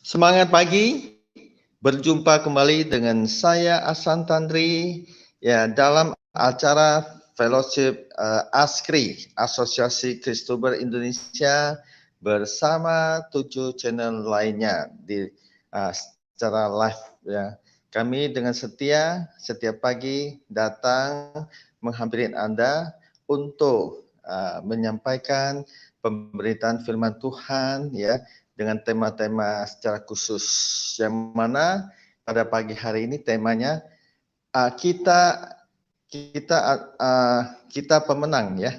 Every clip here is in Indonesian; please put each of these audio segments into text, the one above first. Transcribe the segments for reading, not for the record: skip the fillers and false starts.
Semangat pagi, berjumpa kembali dengan saya Ahsan Tandri ya dalam acara Fellowship ASKRI, Asosiasi Kristober Indonesia bersama 7 channel lainnya di secara live ya. Kami dengan setia setiap pagi datang menghampiri Anda untuk menyampaikan pemberitaan firman Tuhan ya dengan tema-tema secara khusus yang mana pada pagi hari ini temanya kita pemenang ya.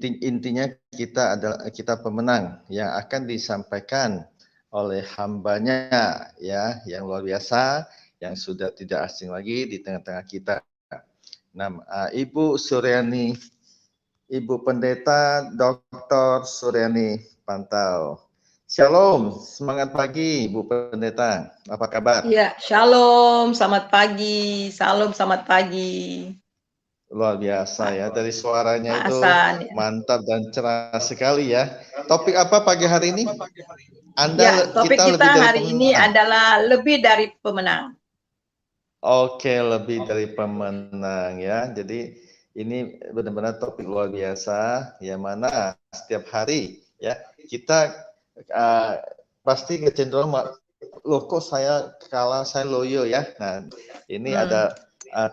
Intinya kita pemenang yang akan disampaikan oleh hambanya ya yang luar biasa yang sudah tidak asing lagi di tengah-tengah kita. Ibu Suryani, Ibu Pendeta Dr. Suryani Pantau. Shalom, semangat pagi Ibu Pendeta, apa kabar? Iya, shalom, selamat pagi, salam selamat pagi. Luar biasa ya, dari suaranya itu Hasan, ya. mantap dan cerah sekali ya. Topik apa pagi hari ini? Topik kita hari ini adalah lebih dari pemenang. Oke, lebih dari pemenang ya. Jadi ini benar-benar topik luar biasa yang mana setiap hari ya kita pasti kecenderungan loh kok saya kalah, saya loyo ya. Nah ini ada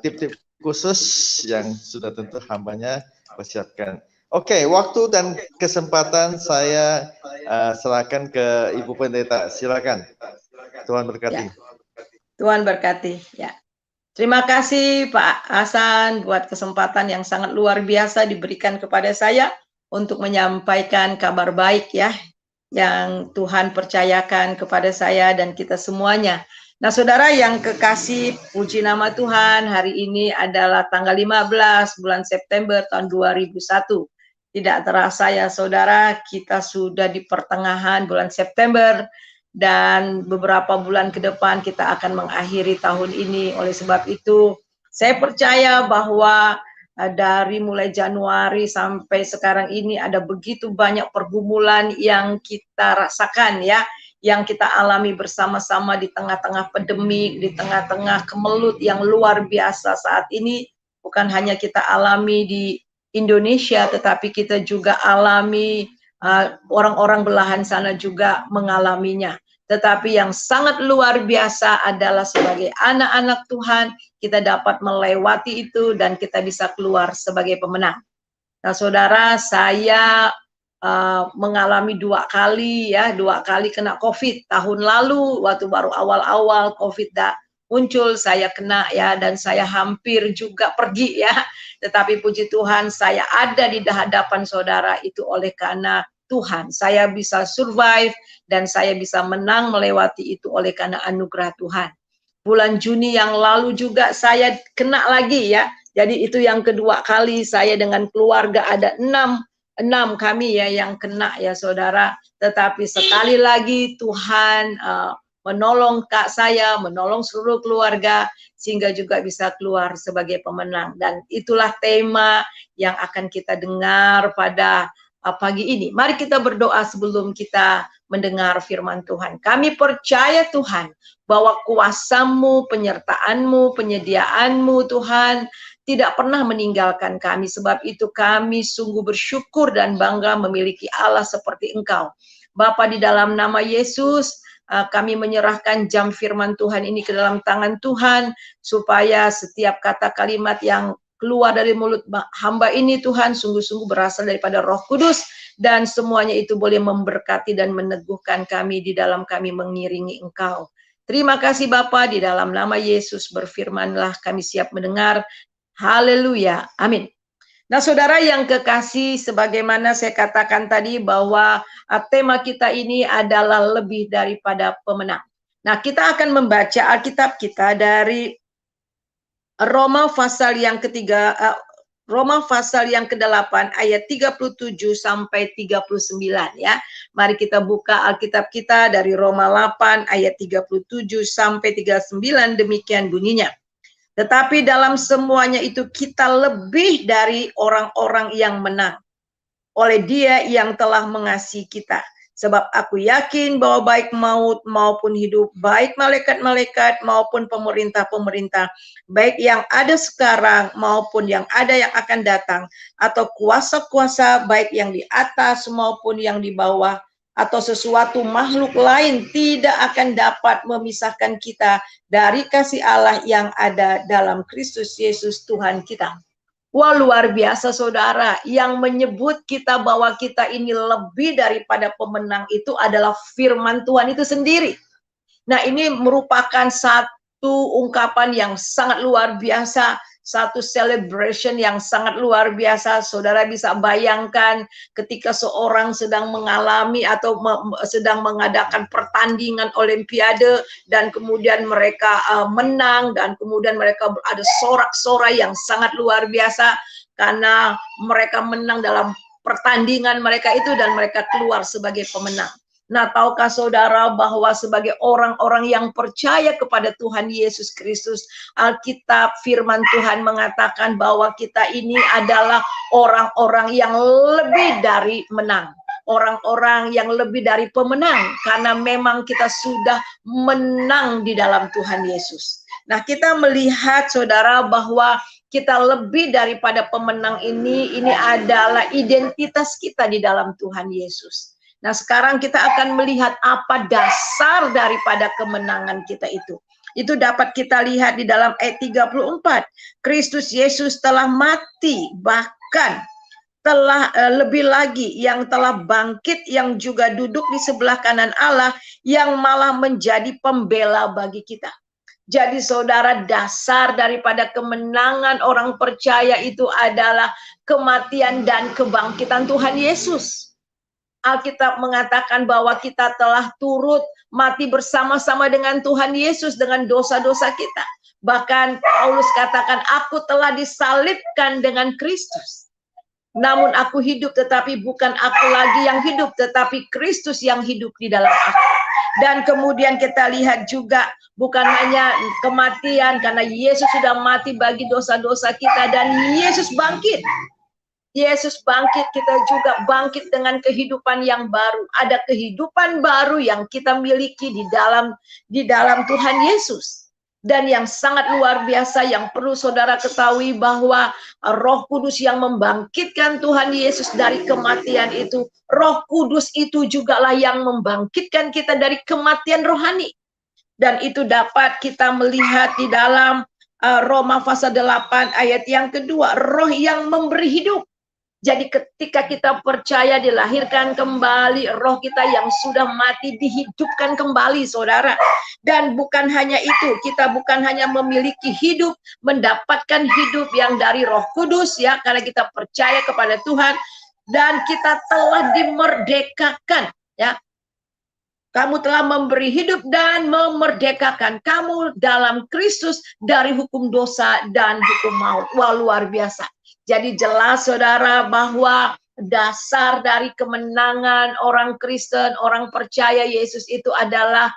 tip-tip khusus yang sudah tentu hambanya persiapkan. Oke, waktu dan kesempatan saya serahkan ke Ibu Pendeta. Silakan. Tuhan berkati. Ya. Tuhan berkati. Ya. Terima kasih Pak Hasan buat kesempatan yang sangat luar biasa diberikan kepada saya untuk menyampaikan kabar baik ya yang Tuhan percayakan kepada saya dan kita semuanya. Nah, saudara yang kekasih, puji nama Tuhan, hari ini adalah tanggal 15 bulan September tahun 2001. Tidak terasa ya saudara, kita sudah di pertengahan bulan September dan beberapa bulan ke depan kita akan mengakhiri tahun ini. Oleh sebab itu, saya percaya bahwa dari mulai Januari sampai sekarang ini ada begitu banyak pergumulan yang kita rasakan ya, yang kita alami bersama-sama di tengah-tengah pandemi, di tengah-tengah kemelut yang luar biasa saat ini. Bukan hanya kita alami di Indonesia, tetapi kita juga alami orang-orang belahan sana juga mengalaminya. Tetapi yang sangat luar biasa adalah sebagai anak-anak Tuhan, kita dapat melewati itu dan kita bisa keluar sebagai pemenang. Nah, saudara, saya mengalami dua kali kena COVID. Tahun lalu, waktu baru awal-awal COVID muncul, saya kena ya, dan saya hampir juga pergi ya. Tetapi puji Tuhan, saya ada di hadapan saudara itu oleh karena Tuhan. Saya bisa survive dan saya bisa menang melewati itu oleh karena anugerah Tuhan. Bulan Juni yang lalu juga saya kena lagi ya. Jadi itu yang kedua kali saya dengan keluarga ada enam kami ya yang kena ya saudara. Tetapi sekali lagi Tuhan menolong kak saya, menolong seluruh keluarga sehingga juga bisa keluar sebagai pemenang. Dan itulah tema yang akan kita dengar pada pagi ini. Mari kita berdoa sebelum kita mendengar firman Tuhan. Kami percaya Tuhan bahwa kuasa-Mu, penyertaan-Mu, penyediaan-Mu Tuhan tidak pernah meninggalkan kami. Sebab itu kami sungguh bersyukur dan bangga memiliki Allah seperti Engkau. Bapa, di dalam nama Yesus, kami menyerahkan jam firman Tuhan ini ke dalam tangan Tuhan, supaya setiap kata kalimat yang keluar dari mulut hamba ini Tuhan sungguh-sungguh berasal daripada Roh Kudus, dan semuanya itu boleh memberkati dan meneguhkan kami di dalam kami mengiringi Engkau. Terima kasih Bapa, di dalam nama Yesus berfirmanlah kami siap mendengar. Haleluya, amin. Nah saudara yang kekasih, sebagaimana saya katakan tadi bahwa tema kita ini adalah lebih daripada pemenang. Nah kita akan membaca Alkitab kita dari Roma pasal yang ketiga, Roma pasal yang ke-8 ayat 37 sampai 39 ya. Mari kita buka Alkitab kita dari Roma 8 ayat 37 sampai 39, demikian bunyinya. Tetapi dalam semuanya itu kita lebih dari orang-orang yang menang oleh Dia yang telah mengasihi kita. Sebab aku yakin bahwa baik maut maupun hidup, baik malaikat-malaikat maupun pemerintah-pemerintah, baik yang ada sekarang maupun yang ada yang akan datang, atau kuasa-kuasa baik yang di atas maupun yang di bawah, atau sesuatu makhluk lain tidak akan dapat memisahkan kita dari kasih Allah yang ada dalam Kristus Yesus Tuhan kita. Wah, luar biasa saudara, yang menyebut kita bahwa kita ini lebih daripada pemenang itu adalah firman Tuhan itu sendiri. Nah, ini merupakan satu ungkapan yang sangat luar biasa, satu celebration yang sangat luar biasa. Saudara bisa bayangkan ketika seorang sedang mengalami atau sedang mengadakan pertandingan olimpiade dan kemudian mereka menang dan kemudian mereka ada sorak-sorai yang sangat luar biasa karena mereka menang dalam pertandingan mereka itu dan mereka keluar sebagai pemenang. Nah, tahukah saudara bahwa sebagai orang-orang yang percaya kepada Tuhan Yesus Kristus, Alkitab firman Tuhan mengatakan bahwa kita ini adalah orang-orang yang lebih dari menang. Orang-orang yang lebih dari pemenang, karena memang kita sudah menang di dalam Tuhan Yesus. Nah, kita melihat saudara bahwa kita lebih daripada pemenang ini adalah identitas kita di dalam Tuhan Yesus. Nah, sekarang kita akan melihat apa dasar daripada kemenangan kita itu. Itu dapat kita lihat di dalam ayat 34. Kristus Yesus telah mati, bahkan telah lebih lagi yang telah bangkit, yang juga duduk di sebelah kanan Allah, yang malah menjadi pembela bagi kita. Jadi saudara, dasar daripada kemenangan orang percaya itu adalah kematian dan kebangkitan Tuhan Yesus. Alkitab mengatakan bahwa kita telah turut mati bersama-sama dengan Tuhan Yesus dengan dosa-dosa kita. Bahkan Paulus katakan, aku telah disalibkan dengan Kristus. Namun aku hidup, tetapi bukan aku lagi yang hidup, tetapi Kristus yang hidup di dalam aku. Dan kemudian kita lihat juga bukan hanya kematian, karena Yesus sudah mati bagi dosa-dosa kita dan Yesus bangkit. Yesus bangkit, kita juga bangkit dengan kehidupan yang baru. Ada kehidupan baru yang kita miliki di dalam Tuhan Yesus. Dan yang sangat luar biasa yang perlu saudara ketahui bahwa Roh Kudus yang membangkitkan Tuhan Yesus dari kematian itu, Roh Kudus itu jugalah yang membangkitkan kita dari kematian rohani. Dan itu dapat kita melihat di dalam Roma pasal 8 ayat yang kedua, Roh yang memberi hidup. Jadi ketika kita percaya dilahirkan kembali, roh kita yang sudah mati dihidupkan kembali, saudara. Dan bukan hanya itu, kita bukan hanya memiliki hidup, mendapatkan hidup yang dari Roh Kudus, ya, karena kita percaya kepada Tuhan, dan kita telah dimerdekakan, ya. Kamu telah memberi hidup dan memerdekakan kamu dalam Kristus dari hukum dosa dan hukum maut. Wah, luar biasa. Jadi jelas saudara bahwa dasar dari kemenangan orang Kristen, orang percaya Yesus itu adalah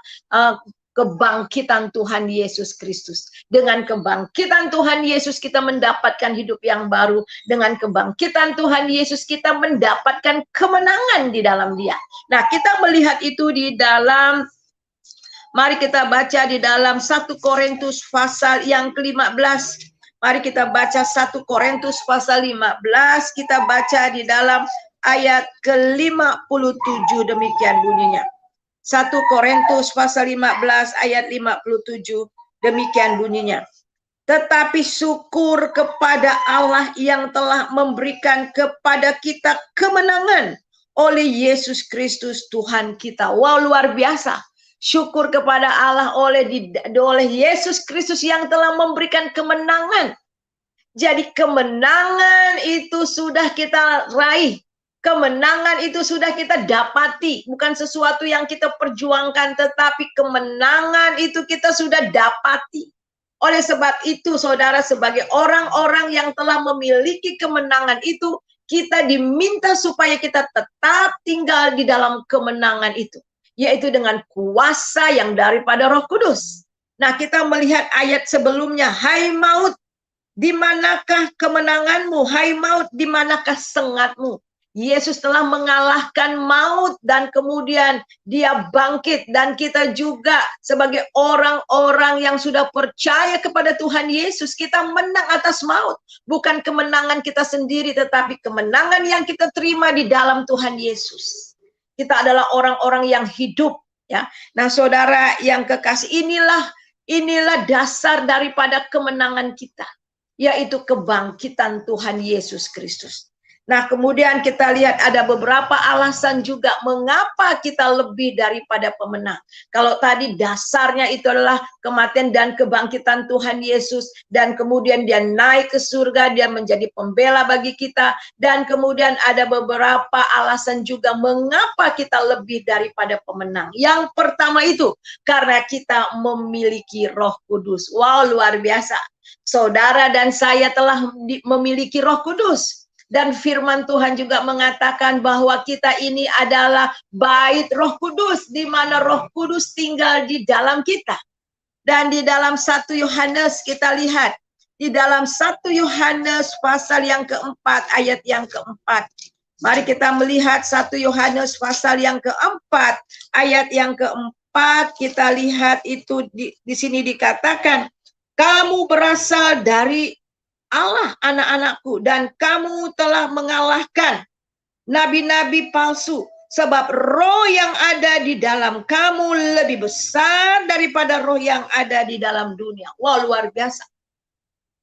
kebangkitan Tuhan Yesus Kristus. Dengan kebangkitan Tuhan Yesus kita mendapatkan hidup yang baru. Dengan kebangkitan Tuhan Yesus kita mendapatkan kemenangan di dalam Dia. Nah, kita melihat itu di dalam, mari kita baca di dalam 1 Korintus pasal yang ke-15. Mari kita baca 1 Korintus pasal 15, kita baca di dalam ayat ke-57, demikian bunyinya. 1 Korintus pasal 15 ayat 57, demikian bunyinya. Tetapi syukur kepada Allah yang telah memberikan kepada kita kemenangan oleh Yesus Kristus Tuhan kita. Wow, luar biasa. Syukur kepada Allah oleh Yesus Kristus yang telah memberikan kemenangan. Jadi kemenangan itu sudah kita raih. Kemenangan itu sudah kita dapati. Bukan sesuatu yang kita perjuangkan, tetapi kemenangan itu kita sudah dapati. Oleh sebab itu, saudara, sebagai orang-orang yang telah memiliki kemenangan itu, kita diminta supaya kita tetap tinggal di dalam kemenangan itu. Yaitu dengan kuasa yang daripada Roh Kudus. Nah, kita melihat ayat sebelumnya, hai maut, di manakah kemenanganmu? Hai maut, di manakah sengatmu? Yesus telah mengalahkan maut dan kemudian dia bangkit, dan kita juga sebagai orang-orang yang sudah percaya kepada Tuhan Yesus, kita menang atas maut. Bukan kemenangan kita sendiri, tetapi kemenangan yang kita terima di dalam Tuhan Yesus. Kita adalah orang-orang yang hidup, ya. Nah, saudara yang kekasih, inilah dasar daripada kemenangan kita, yaitu kebangkitan Tuhan Yesus Kristus. Nah, kemudian kita lihat ada beberapa alasan juga mengapa kita lebih daripada pemenang. Kalau tadi dasarnya itu adalah kematian dan kebangkitan Tuhan Yesus, dan kemudian dia naik ke surga, dia menjadi pembela bagi kita, dan kemudian ada beberapa alasan juga mengapa kita lebih daripada pemenang. Yang pertama itu karena kita memiliki Roh Kudus. Wow, luar biasa. Saudara dan saya telah memiliki Roh Kudus. Dan firman Tuhan juga mengatakan bahwa kita ini adalah bait Roh Kudus, di mana Roh Kudus tinggal di dalam kita. Dan di dalam 1 Yohanes kita lihat, di dalam 1 Yohanes pasal yang keempat, ayat yang keempat. Mari kita melihat 1 Yohanes pasal yang keempat, ayat yang keempat. Kita lihat itu di sini dikatakan, kamu berasal dari Allah, anak-anakku, dan kamu telah mengalahkan nabi-nabi palsu, sebab roh yang ada di dalam kamu lebih besar daripada roh yang ada di dalam dunia. Wah, luar biasa.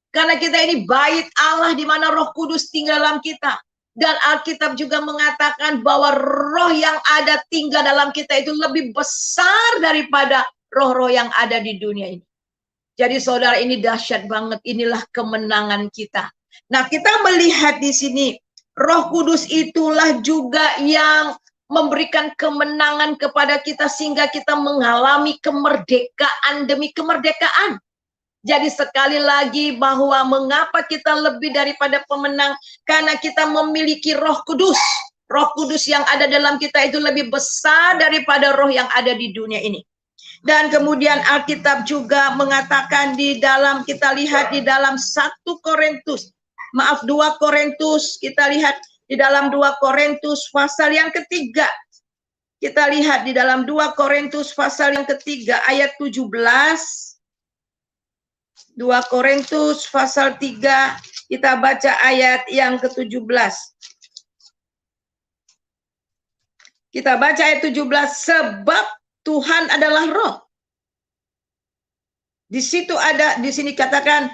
Karena kita ini bait Allah, di mana Roh Kudus tinggal dalam kita. Dan Alkitab juga mengatakan bahwa roh yang ada tinggal dalam kita itu lebih besar daripada roh-roh yang ada di dunia ini. Jadi saudara, ini dahsyat banget, inilah kemenangan kita. Nah, kita melihat di sini, Roh Kudus itulah juga yang memberikan kemenangan kepada kita sehingga kita mengalami kemerdekaan demi kemerdekaan. Jadi sekali lagi bahwa mengapa kita lebih daripada pemenang, karena kita memiliki Roh Kudus. Roh Kudus yang ada dalam kita itu lebih besar daripada roh yang ada di dunia ini. Dan kemudian Alkitab juga mengatakan di dalam, kita lihat di dalam 2 Korintus, kita lihat di dalam 2 Korintus pasal yang ketiga. Kita lihat di dalam 2 Korintus pasal yang ketiga ayat 17. 2 Korintus pasal 3, kita baca ayat yang ke-17. Kita baca ayat 17, sebab Tuhan adalah roh. Di situ ada, di sini katakan,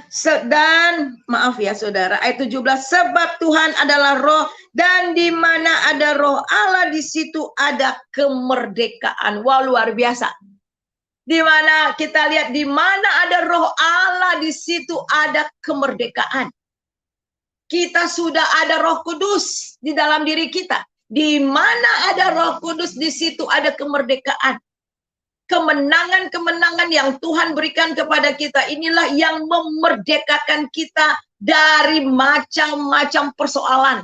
dan maaf ya saudara, ayat 17, sebab Tuhan adalah roh, dan di mana ada roh Allah, di situ ada kemerdekaan. Wah, luar biasa. Di mana kita lihat, di mana ada roh Allah, di situ ada kemerdekaan. Kita sudah ada Roh Kudus di dalam diri kita. Di mana ada Roh Kudus, di situ ada kemerdekaan. Kemenangan-kemenangan yang Tuhan berikan kepada kita, inilah yang memerdekakan kita dari macam-macam persoalan.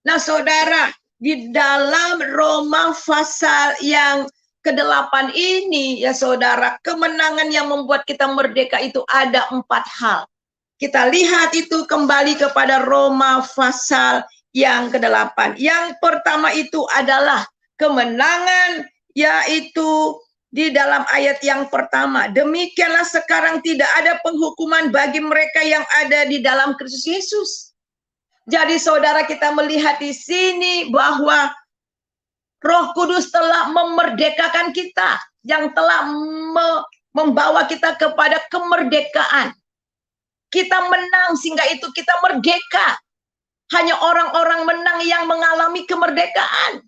Nah saudara, di dalam Roma pasal yang ke-8 ini, ya saudara, kemenangan yang membuat kita merdeka itu ada 4 hal. Kita lihat itu kembali kepada Roma pasal yang ke-8. Yang pertama itu adalah kemenangan, yaitu di dalam ayat yang pertama, demikianlah sekarang tidak ada penghukuman bagi mereka yang ada di dalam Kristus Yesus. Jadi saudara, kita melihat di sini bahwa Roh Kudus telah memerdekakan kita, yang telah membawa kita kepada kemerdekaan. Kita menang sehingga itu kita merdeka. Hanya orang-orang menang yang mengalami kemerdekaan.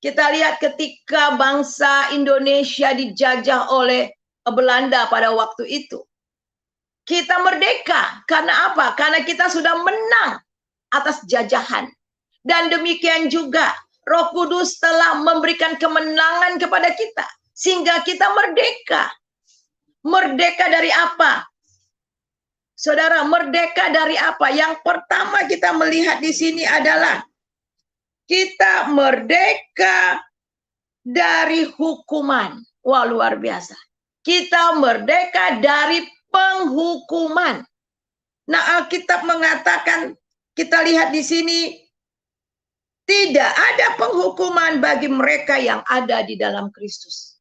Kita lihat ketika bangsa Indonesia dijajah oleh Belanda pada waktu itu. Kita merdeka. Karena apa? Karena kita sudah menang atas jajahan. Dan demikian juga Roh Kudus telah memberikan kemenangan kepada kita. Sehingga kita merdeka. Merdeka dari apa? Saudara, merdeka dari apa? Yang pertama kita melihat di sini adalah kita merdeka dari hukuman. Wah, luar biasa. Kita merdeka dari penghukuman. Nah, Alkitab mengatakan, kita lihat di sini, Tidak ada penghukuman bagi mereka yang ada di dalam Kristus.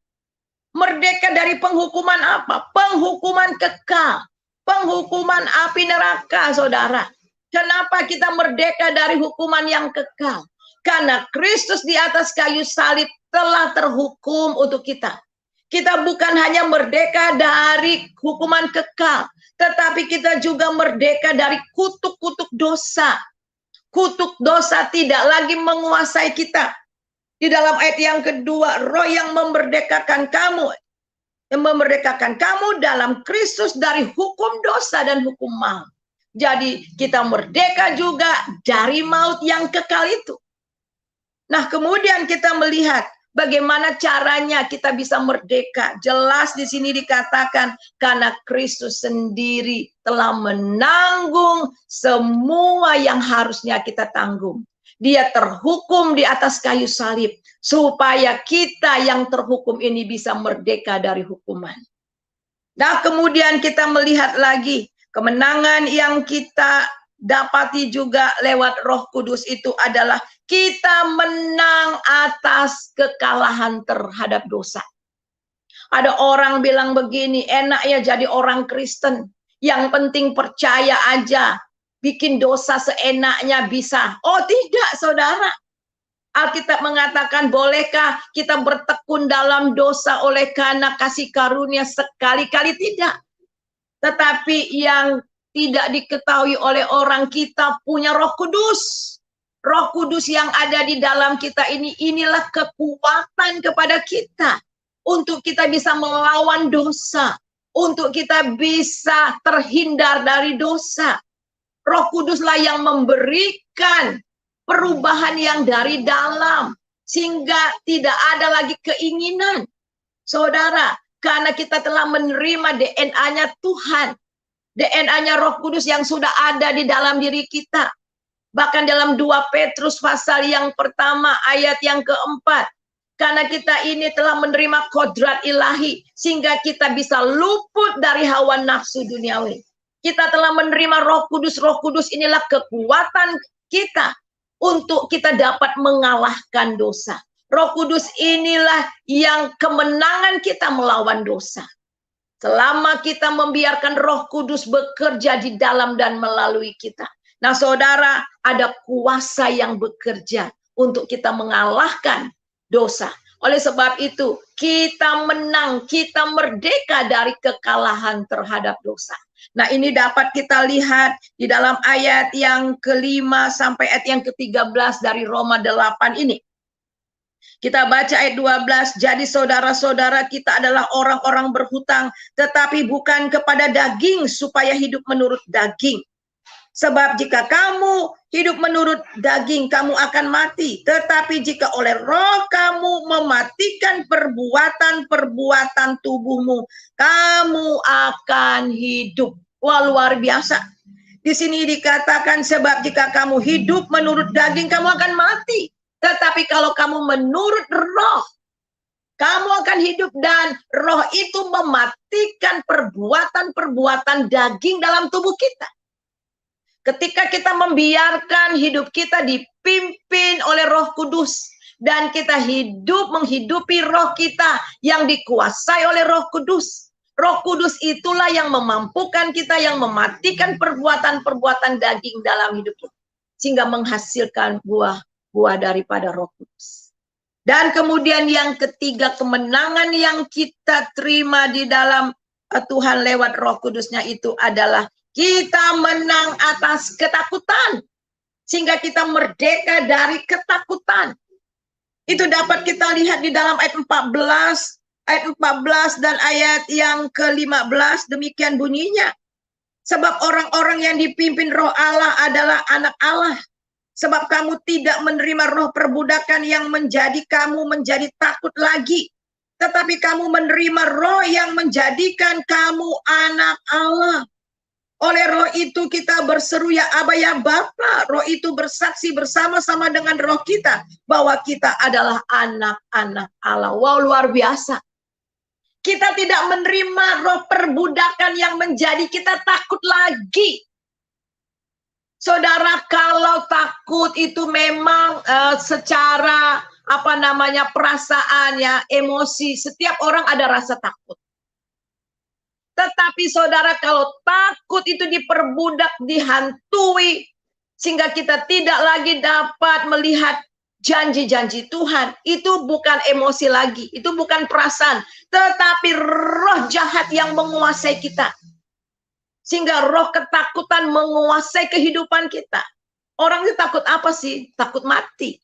Merdeka dari penghukuman apa? Penghukuman kekal. Penghukuman api neraka, saudara. Kenapa kita merdeka dari hukuman yang kekal? Karena Kristus di atas kayu salib telah terhukum untuk kita. Kita bukan hanya merdeka dari hukuman kekal, tetapi kita juga merdeka dari kutuk-kutuk dosa. Kutuk dosa tidak lagi menguasai kita. Di dalam ayat yang kedua, roh yang memerdekakan kamu dalam Kristus dari hukum dosa dan hukum maut. Jadi kita merdeka juga dari maut yang kekal itu. Nah, kemudian kita melihat bagaimana caranya kita bisa merdeka. Jelas di sini dikatakan karena Kristus sendiri telah menanggung semua yang harusnya kita tanggung. Dia terhukum di atas kayu salib supaya kita yang terhukum ini bisa merdeka dari hukuman. Nah, kemudian kita melihat lagi kemenangan yang kita dapati juga lewat Roh Kudus itu adalah kita menang atas kekalahan terhadap dosa. Ada orang bilang begini, enak ya jadi orang Kristen, yang penting percaya aja, bikin dosa seenaknya bisa. Oh tidak, saudara. Alkitab mengatakan, bolehkah kita bertekun dalam dosa oleh karena kasih karunia? Sekali-kali tidak. Tetapi yang tidak diketahui oleh orang, kita punya Roh Kudus. Roh Kudus yang ada di dalam kita ini, inilah kekuatan kepada kita untuk kita bisa melawan dosa, untuk kita bisa terhindar dari dosa. Roh Kuduslah yang memberikan perubahan yang dari dalam, sehingga tidak ada lagi keinginan. Saudara, karena kita telah menerima DNA-nya Tuhan, DNA-nya Roh Kudus yang sudah ada di dalam diri kita. Bahkan dalam 2 Petrus pasal yang pertama ayat yang keempat, karena kita ini telah menerima kodrat ilahi, sehingga kita bisa luput dari hawa nafsu duniawi. Kita telah menerima Roh Kudus. Roh Kudus inilah kekuatan kita untuk kita dapat mengalahkan dosa. Roh Kudus inilah yang kemenangan kita melawan dosa. Selama kita membiarkan Roh Kudus bekerja di dalam dan melalui kita. Nah, saudara, ada kuasa yang bekerja untuk kita mengalahkan dosa. Oleh sebab itu, kita menang, kita merdeka dari kekalahan terhadap dosa. Nah, ini dapat kita lihat di dalam ayat yang ke-5 sampai ayat yang ke-13 dari Roma 8 ini. Kita baca ayat 12, jadi saudara-saudara kita adalah orang-orang berhutang, tetapi bukan kepada daging supaya hidup menurut daging. Sebab jika kamu hidup menurut daging, kamu akan mati. Tetapi jika oleh roh kamu mematikan perbuatan-perbuatan tubuhmu, kamu akan hidup. Wah, luar biasa. Di sini dikatakan, sebab jika kamu hidup menurut daging, kamu akan mati. Tetapi kalau kamu menurut roh, kamu akan hidup, dan roh itu mematikan perbuatan-perbuatan daging dalam tubuh kita. Ketika kita membiarkan hidup kita dipimpin oleh Roh Kudus, dan kita menghidupi roh kita yang dikuasai oleh Roh Kudus. Roh Kudus itulah yang memampukan kita, yang mematikan perbuatan-perbuatan daging dalam hidup kita, sehingga menghasilkan buah daripada Roh Kudus. Dan kemudian yang ketiga, kemenangan yang kita terima di dalam Tuhan lewat Roh Kudusnya itu adalah kita menang atas ketakutan, sehingga kita merdeka dari ketakutan. Itu dapat kita lihat di dalam ayat 14 dan ayat yang ke-15, demikian bunyinya. Sebab orang-orang yang dipimpin roh Allah adalah anak Allah. Sebab kamu tidak menerima roh perbudakan yang menjadi kamu menjadi takut lagi. Tetapi kamu menerima roh yang menjadikan kamu anak Allah. Oleh roh itu kita berseru, ya Aba, ya Bapa. Roh itu bersaksi bersama-sama dengan roh kita bahwa kita adalah anak-anak Allah. Wow, luar biasa. Kita tidak menerima roh perbudakan yang menjadi kita takut lagi. Saudara, kalau takut itu memang secara perasaan ya, emosi, setiap orang ada rasa takut. Tetapi saudara, kalau takut itu diperbudak, dihantui, sehingga kita tidak lagi dapat melihat janji-janji Tuhan, itu bukan emosi lagi, itu bukan perasaan, tetapi roh jahat yang menguasai kita. Sehingga roh ketakutan menguasai kehidupan kita. Orang itu takut apa sih? Takut mati.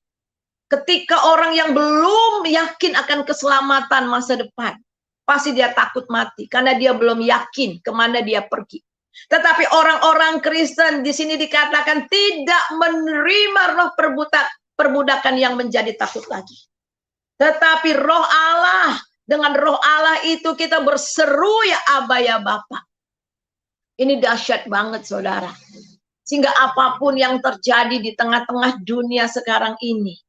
Ketika orang yang belum yakin akan keselamatan masa depan, pasti dia takut mati karena dia belum yakin kemana dia pergi. Tetapi orang-orang Kristen di sini dikatakan tidak menerima roh perbudakan yang menjadi takut lagi. Tetapi roh Allah, dengan roh Allah itu kita berseru ya Aba ya Bapa. Ini dahsyat banget saudara. Sehingga apapun yang terjadi di tengah-tengah dunia sekarang ini,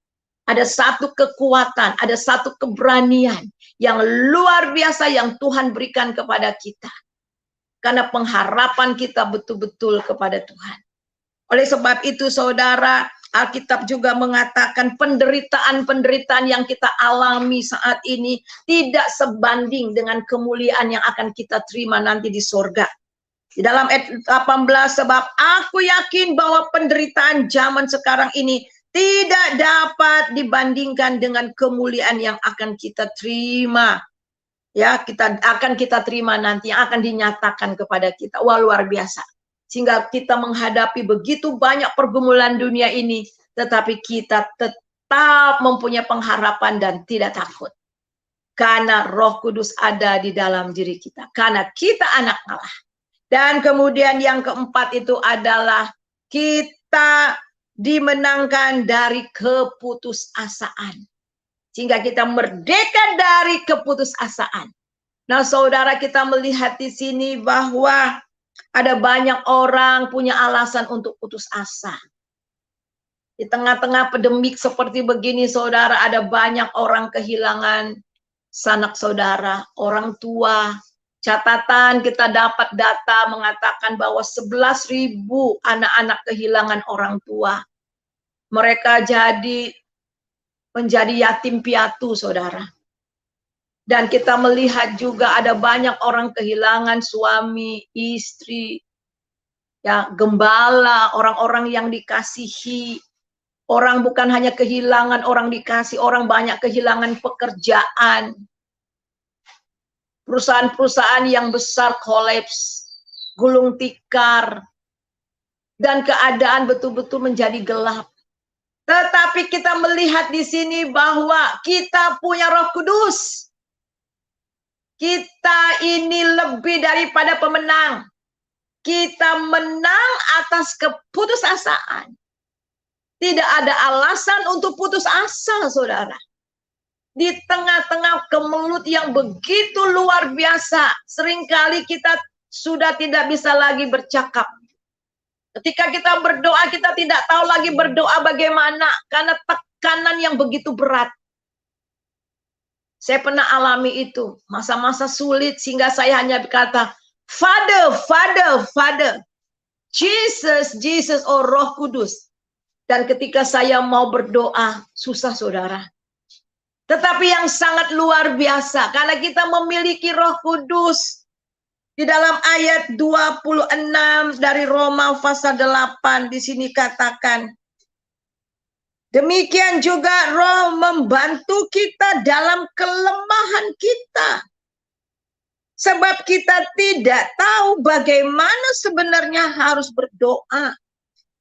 ada satu kekuatan, ada satu keberanian yang luar biasa yang Tuhan berikan kepada kita. Karena pengharapan kita betul-betul kepada Tuhan. Oleh sebab itu saudara, Alkitab juga mengatakan penderitaan-penderitaan yang kita alami saat ini tidak sebanding dengan kemuliaan yang akan kita terima nanti di surga. Di dalam ayat 18, sebab aku yakin bahwa penderitaan zaman sekarang ini tidak dapat dibandingkan dengan kemuliaan yang akan kita terima. Ya, akan kita terima nanti, yang akan dinyatakan kepada kita. Wah, luar biasa. Sehingga kita menghadapi begitu banyak pergumulan dunia ini, tetapi kita tetap mempunyai pengharapan dan tidak takut. Karena Roh Kudus ada di dalam diri kita. Karena kita anak Allah. Dan kemudian yang keempat itu adalah kita dimenangkan dari keputusasaan. Sehingga kita merdeka dari keputusasaan. Nah saudara, kita melihat di sini bahwa ada banyak orang punya alasan untuk putus asa. Di tengah-tengah pandemik seperti begini saudara, ada banyak orang kehilangan sanak saudara, orang tua. Catatan kita dapat data mengatakan bahwa 11.000 anak-anak kehilangan orang tua. Mereka menjadi yatim piatu, saudara. Dan kita melihat juga ada banyak orang kehilangan suami, istri, ya, gembala, orang-orang yang dikasihi. Orang bukan hanya kehilangan orang dikasih, orang banyak kehilangan pekerjaan. Perusahaan-perusahaan yang besar kolaps, gulung tikar, dan keadaan betul-betul menjadi gelap. Tetapi kita melihat di sini bahwa kita punya Roh Kudus. Kita ini lebih daripada pemenang. Kita menang atas keputusasaan. Tidak ada alasan untuk putus asa, saudara. Di tengah-tengah kemelut yang begitu luar biasa, seringkali kita sudah tidak bisa lagi bercakap. Ketika kita berdoa, kita tidak tahu lagi berdoa bagaimana, karena tekanan yang begitu berat. Saya pernah alami itu, masa-masa sulit, sehingga saya hanya berkata, Father, Father, Father, Jesus, Jesus, oh Roh Kudus. Dan ketika saya mau berdoa, susah saudara. Tetapi yang sangat luar biasa, karena kita memiliki Roh Kudus. Di dalam ayat 26 dari Roma pasal 8, di sini katakan, demikian juga Roh membantu kita dalam kelemahan kita. Sebab kita tidak tahu bagaimana sebenarnya harus berdoa.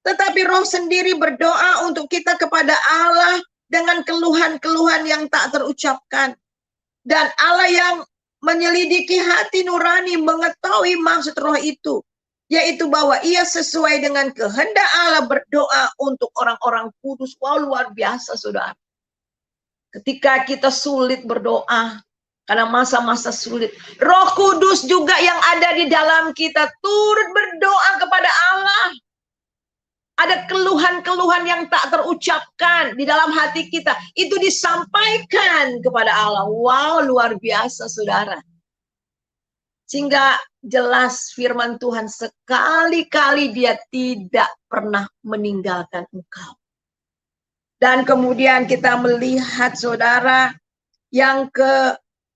Tetapi Roh sendiri berdoa untuk kita kepada Allah, dengan keluhan-keluhan yang tak terucapkan. Dan Allah yang menyelidiki hati nurani mengetahui maksud Roh itu, yaitu bahwa ia sesuai dengan kehendak Allah berdoa untuk orang-orang kudus. Wow, luar biasa saudara. Ketika kita sulit berdoa, karena masa-masa sulit, Roh Kudus juga yang ada di dalam kita turut berdoa kepada Allah. Ada keluhan-keluhan yang tak terucapkan di dalam hati kita. Itu disampaikan kepada Allah. Wow, luar biasa saudara. Sehingga jelas firman Tuhan sekali-kali dia tidak pernah meninggalkan engkau. Dan kemudian kita melihat saudara yang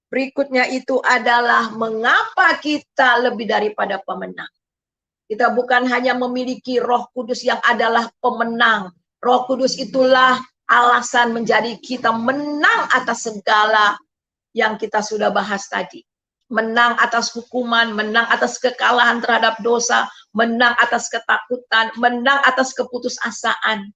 berikutnya itu adalah mengapa kita lebih daripada pemenang. Kita bukan hanya memiliki Roh Kudus yang adalah pemenang. Roh Kudus itulah alasan menjadi kita menang atas segala yang kita sudah bahas tadi. Menang atas hukuman, menang atas kekalahan terhadap dosa, menang atas ketakutan, menang atas keputusasaan.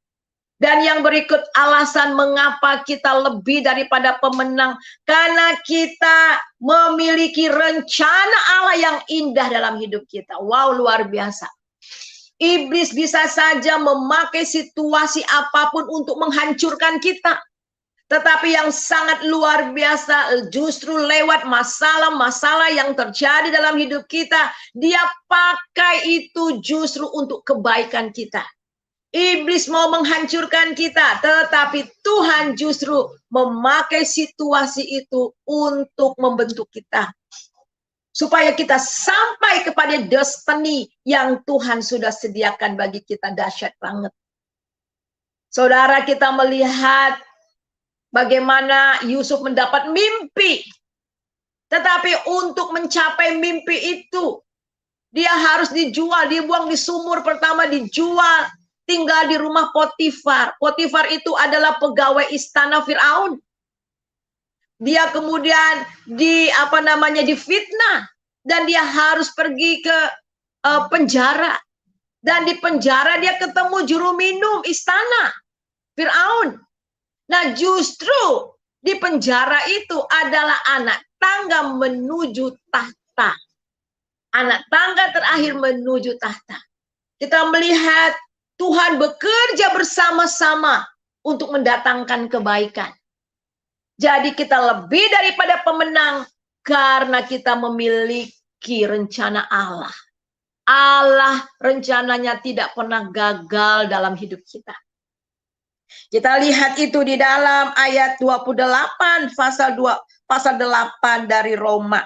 Dan yang berikut alasan mengapa kita lebih daripada pemenang. Karena kita memiliki rencana Allah yang indah dalam hidup kita. Wow, luar biasa. Iblis bisa saja memakai situasi apapun untuk menghancurkan kita. Tetapi yang sangat luar biasa, justru lewat masalah-masalah yang terjadi dalam hidup kita, dia pakai itu justru untuk kebaikan kita. Iblis mau menghancurkan kita, tetapi Tuhan justru memakai situasi itu untuk membentuk kita. Supaya kita sampai kepada destiny yang Tuhan sudah sediakan bagi kita. Dahsyat banget. Saudara, kita melihat bagaimana Yusuf mendapat mimpi. Tetapi untuk mencapai mimpi itu, dia harus dijual, dibuang di sumur pertama, dijual, tinggal di rumah Potifar. Potifar itu adalah pegawai istana Firaun. Dia kemudian difitnah dan dia harus pergi ke penjara. Dan di penjara dia ketemu juru minum istana Firaun. Nah, justru di penjara itu adalah anak tangga menuju tahta. Anak tangga terakhir menuju tahta. Kita melihat Tuhan bekerja bersama-sama untuk mendatangkan kebaikan. Jadi kita lebih daripada pemenang karena kita memiliki rencana Allah. Allah rencananya tidak pernah gagal dalam hidup kita. Kita lihat itu di dalam ayat 28 pasal 8 dari Roma.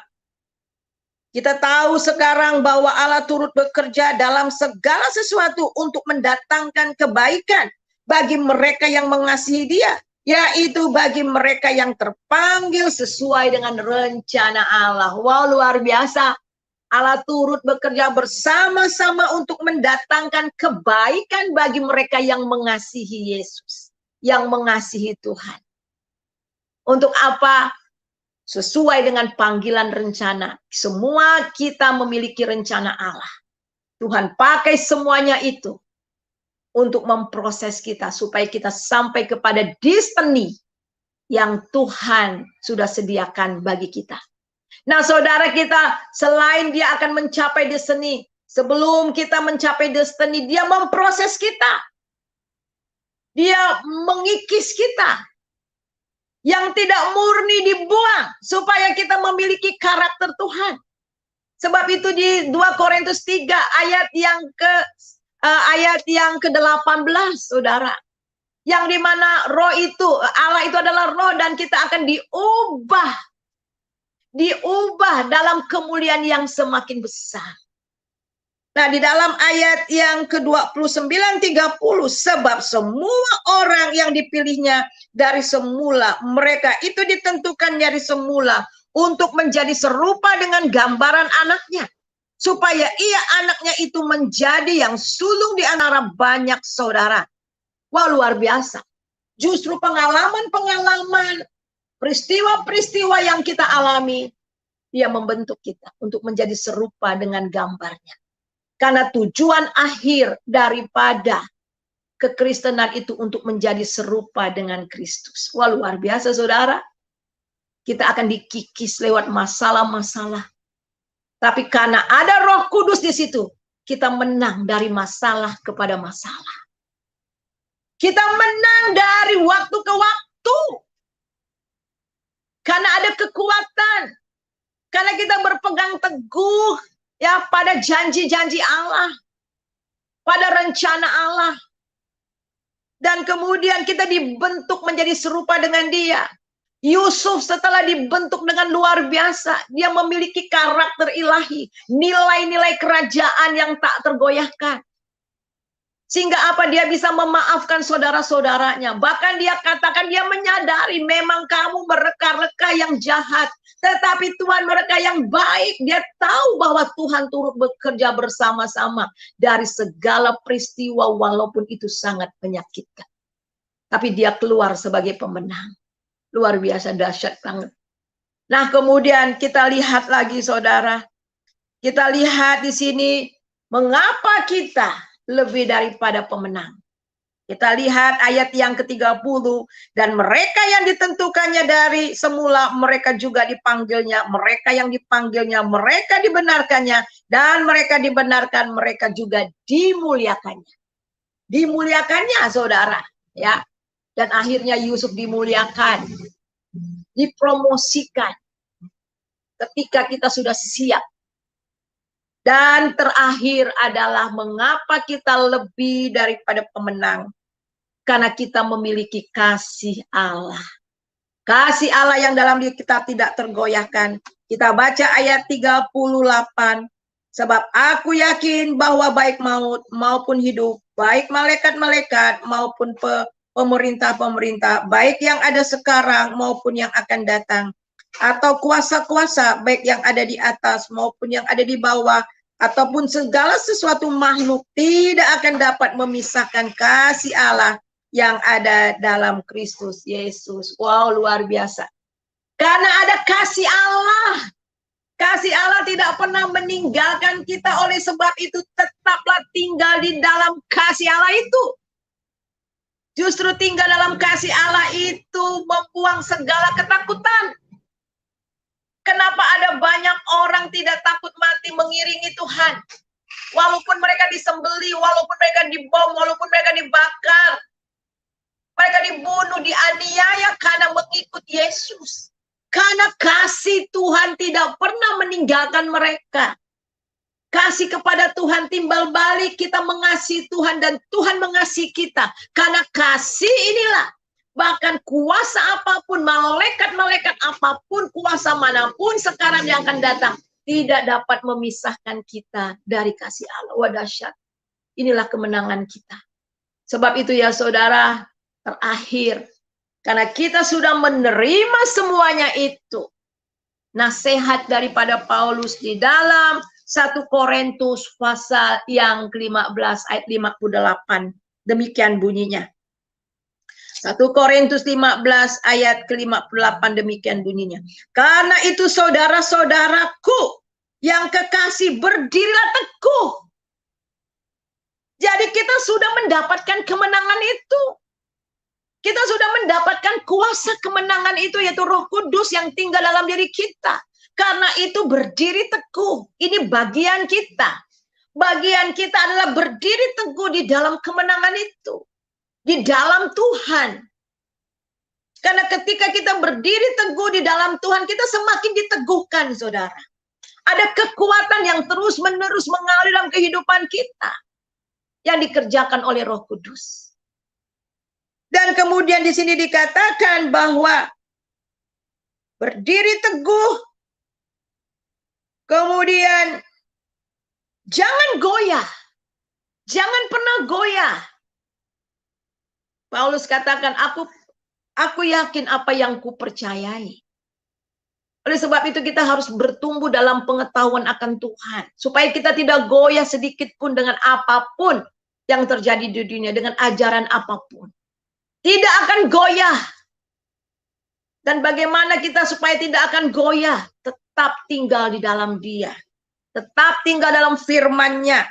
Kita tahu sekarang bahwa Allah turut bekerja dalam segala sesuatu untuk mendatangkan kebaikan bagi mereka yang mengasihi Dia, yaitu bagi mereka yang terpanggil sesuai dengan rencana Allah. Wow, luar biasa. Allah turut bekerja bersama-sama untuk mendatangkan kebaikan bagi mereka yang mengasihi Yesus, yang mengasihi Tuhan. Untuk apa? Sesuai dengan panggilan rencana. Semua kita memiliki rencana Allah. Tuhan pakai semuanya itu untuk memproses kita supaya kita sampai kepada destiny yang Tuhan sudah sediakan bagi kita. Nah, saudara, kita selain dia akan mencapai destiny, sebelum kita mencapai destiny, dia memproses kita. Dia mengikis kita. Yang tidak murni dibuang supaya kita memiliki karakter Tuhan. Sebab itu di 2 Korintus 3 ayat yang ke-18, saudara. Yang dimana roh itu, Allah itu adalah roh dan kita akan diubah dalam kemuliaan yang semakin besar. Nah, di dalam ayat yang ke-29 30, sebab semua orang yang dipilihnya dari semula, mereka itu ditentukan dari semula untuk menjadi serupa dengan gambaran anaknya, supaya ia anaknya itu menjadi yang sulung di antara banyak saudara. Wah, luar biasa. Justru pengalaman-pengalaman, peristiwa-peristiwa yang kita alami, dia membentuk kita untuk menjadi serupa dengan gambarnya. Karena tujuan akhir daripada kekristenan itu untuk menjadi serupa dengan Kristus. Wah, luar biasa, saudara. Kita akan dikikis lewat masalah-masalah. Tapi karena ada Roh Kudus di situ, kita menang dari masalah kepada masalah. Kita menang dari waktu ke waktu. Karena ada kekuatan. Karena kita berpegang teguh ya pada janji-janji Allah, pada rencana Allah. Dan kemudian kita dibentuk menjadi serupa dengan Dia. Yusuf setelah dibentuk dengan luar biasa, dia memiliki karakter ilahi, nilai-nilai kerajaan yang tak tergoyahkan. Sehingga apa, dia bisa memaafkan saudara-saudaranya. Bahkan dia katakan, dia menyadari memang kamu mereka-reka yang jahat, tetapi Tuhan mereka yang baik. Dia tahu bahwa Tuhan turut bekerja bersama-sama dari segala peristiwa walaupun itu sangat menyakitkan. Tapi dia keluar sebagai pemenang. Luar biasa, dahsyat banget. Nah, kemudian kita lihat lagi saudara. Kita lihat di sini, mengapa kita lebih daripada pemenang. Kita lihat ayat yang ke-30, dan mereka yang ditentukannya dari semula, mereka juga dipanggilnya, mereka yang dipanggilnya, mereka dibenarkannya, dan mereka dibenarkan, mereka juga dimuliakannya. Dimuliakannya saudara, ya. Dan akhirnya Yusuf dimuliakan, dipromosikan ketika kita sudah siap. Dan terakhir adalah mengapa kita lebih daripada pemenang. Karena kita memiliki kasih Allah. Kasih Allah yang dalam diri kita tidak tergoyahkan. Kita baca ayat 38. Sebab aku yakin bahwa baik maut maupun hidup, baik malaikat-malaikat maupun pemerintah-pemerintah, baik yang ada sekarang maupun yang akan datang, atau kuasa-kuasa, baik yang ada di atas maupun yang ada di bawah, ataupun segala sesuatu makhluk, tidak akan dapat memisahkan kasih Allah yang ada dalam Kristus Yesus. Wow, luar biasa. Karena ada kasih Allah. Kasih Allah tidak pernah meninggalkan kita, oleh sebab itu tetaplah tinggal di dalam kasih Allah itu. Justru tinggal dalam kasih Allah itu membuang segala ketakutan. Kenapa ada banyak orang tidak takut mati mengiringi Tuhan? Walaupun mereka disembeli, walaupun mereka dibom, walaupun mereka dibakar. Mereka dibunuh, dianiaya karena mengikut Yesus. Karena kasih Tuhan tidak pernah meninggalkan mereka. Kasih kepada Tuhan timbal balik, kita mengasihi Tuhan dan Tuhan mengasihi kita. Karena kasih inilah, bahkan kuasa apapun, malaikat-malaikat apapun, kuasa manapun sekarang yang akan datang, tidak dapat memisahkan kita dari kasih Allah. Wah, dahsyat. Inilah kemenangan kita. Sebab itu ya saudara, terakhir, karena kita sudah menerima semuanya itu, nasihat daripada Paulus di dalam 1 Korintus pasal yang ke-15 ayat 58. Demikian bunyinya. 1 Korintus 15 ayat ke-58 demikian bunyinya. Karena itu saudara-saudaraku yang kekasih, berdirilah teguh. Jadi kita sudah mendapatkan kemenangan itu. Kita sudah mendapatkan kuasa kemenangan itu, yaitu Roh Kudus yang tinggal dalam diri kita. Karena itu berdiri teguh. Ini bagian kita. Bagian kita adalah berdiri teguh di dalam kemenangan itu. Di dalam Tuhan. Karena ketika kita berdiri teguh di dalam Tuhan, kita semakin diteguhkan, saudara. Ada kekuatan yang terus-menerus mengalir dalam kehidupan kita. Yang dikerjakan oleh Roh Kudus. Dan kemudian di sini dikatakan bahwa berdiri teguh. Kemudian jangan goyah. Jangan pernah goyah. Paulus katakan, aku yakin apa yang kupercayai. Oleh sebab itu kita harus bertumbuh dalam pengetahuan akan Tuhan. Supaya kita tidak goyah sedikit pun dengan apapun yang terjadi di dunia. Dengan ajaran apapun. Tidak akan goyah. Dan bagaimana kita supaya tidak akan goyah? Tetap tinggal di dalam Dia. Tetap tinggal dalam firman-Nya.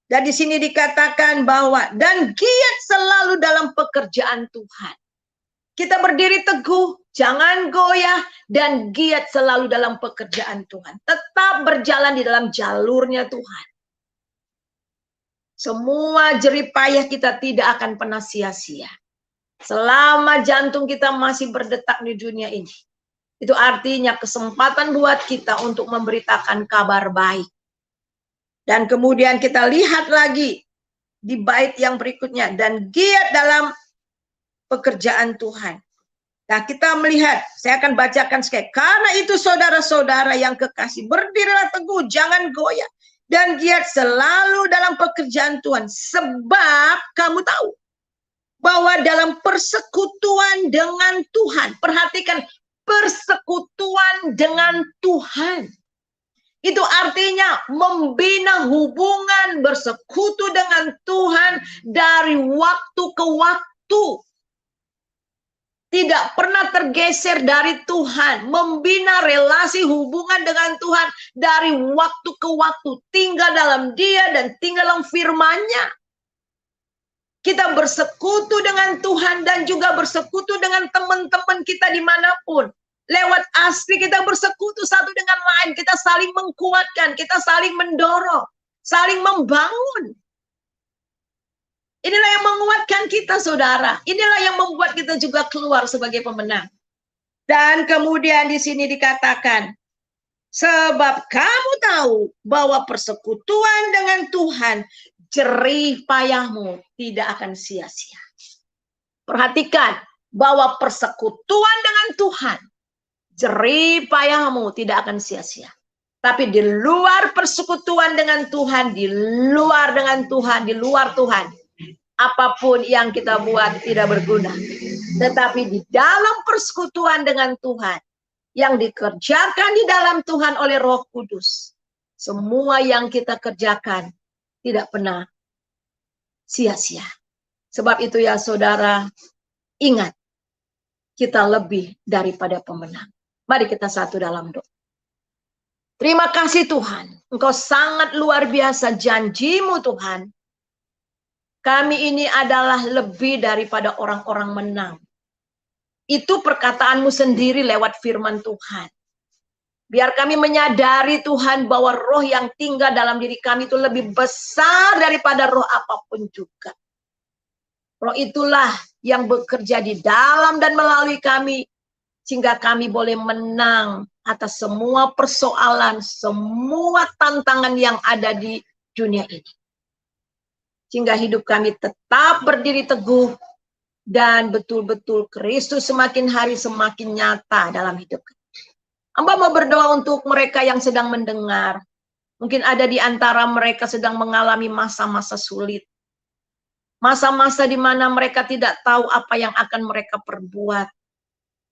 Dan di sini dikatakan bahwa dan giat selalu dalam pekerjaan Tuhan. Kita berdiri teguh, jangan goyah, dan giat selalu dalam pekerjaan Tuhan. Tetap berjalan di dalam jalurnya Tuhan. Semua jerih payah kita tidak akan pernah sia-sia. Selama jantung kita masih berdetak di dunia ini. Itu artinya kesempatan buat kita untuk memberitakan kabar baik. Dan kemudian kita lihat lagi di bait yang berikutnya. Dan giat dalam pekerjaan Tuhan. Nah, kita melihat, saya akan bacakan sekali. Karena itu saudara-saudara yang kekasih, berdirilah teguh, jangan goyah. Dan giat selalu dalam pekerjaan Tuhan. Sebab kamu tahu bahwa dalam persekutuan dengan Tuhan, perhatikan, persekutuan dengan Tuhan. Itu artinya membina hubungan bersekutu dengan Tuhan dari waktu ke waktu. Tidak pernah tergeser dari Tuhan. Membina relasi hubungan dengan Tuhan dari waktu ke waktu. Tinggal dalam Dia dan tinggal dalam firman-Nya. Kita bersekutu dengan Tuhan dan juga bersekutu dengan teman-teman kita dimanapun. Lewat asli kita bersekutu satu dengan lain. Kita saling menguatkan, kita saling mendorong, saling membangun. Inilah yang menguatkan kita, saudara. Inilah yang membuat kita juga keluar sebagai pemenang. Dan kemudian di sini dikatakan, sebab kamu tahu bahwa persekutuan dengan Tuhan, jerih payahmu tidak akan sia-sia. Perhatikan bahwa persekutuan dengan Tuhan, jerih payahmu tidak akan sia-sia. Tapi di luar persekutuan dengan Tuhan, di luar dengan Tuhan, di luar Tuhan, apapun yang kita buat tidak berguna. Tetapi di dalam persekutuan dengan Tuhan, yang dikerjakan di dalam Tuhan oleh Roh Kudus, semua yang kita kerjakan tidak pernah sia-sia. Sebab itu ya saudara, ingat, kita lebih daripada pemenang. Mari kita satu dalam doa. Terima kasih Tuhan, Engkau sangat luar biasa, janjimu Tuhan. Kami ini adalah lebih daripada orang-orang menang. Itu perkataanmu sendiri lewat firman Tuhan. Biar kami menyadari Tuhan bahwa roh yang tinggal dalam diri kami itu lebih besar daripada roh apapun juga. Roh itulah yang bekerja di dalam dan melalui kami. Sehingga kami boleh menang atas semua persoalan, semua tantangan yang ada di dunia ini. Sehingga hidup kami tetap berdiri teguh. Dan betul-betul Kristus semakin hari semakin nyata dalam hidup kami. Hamba mau berdoa untuk mereka yang sedang mendengar. Mungkin ada di antara mereka sedang mengalami masa-masa sulit. Masa-masa di mana mereka tidak tahu apa yang akan mereka perbuat.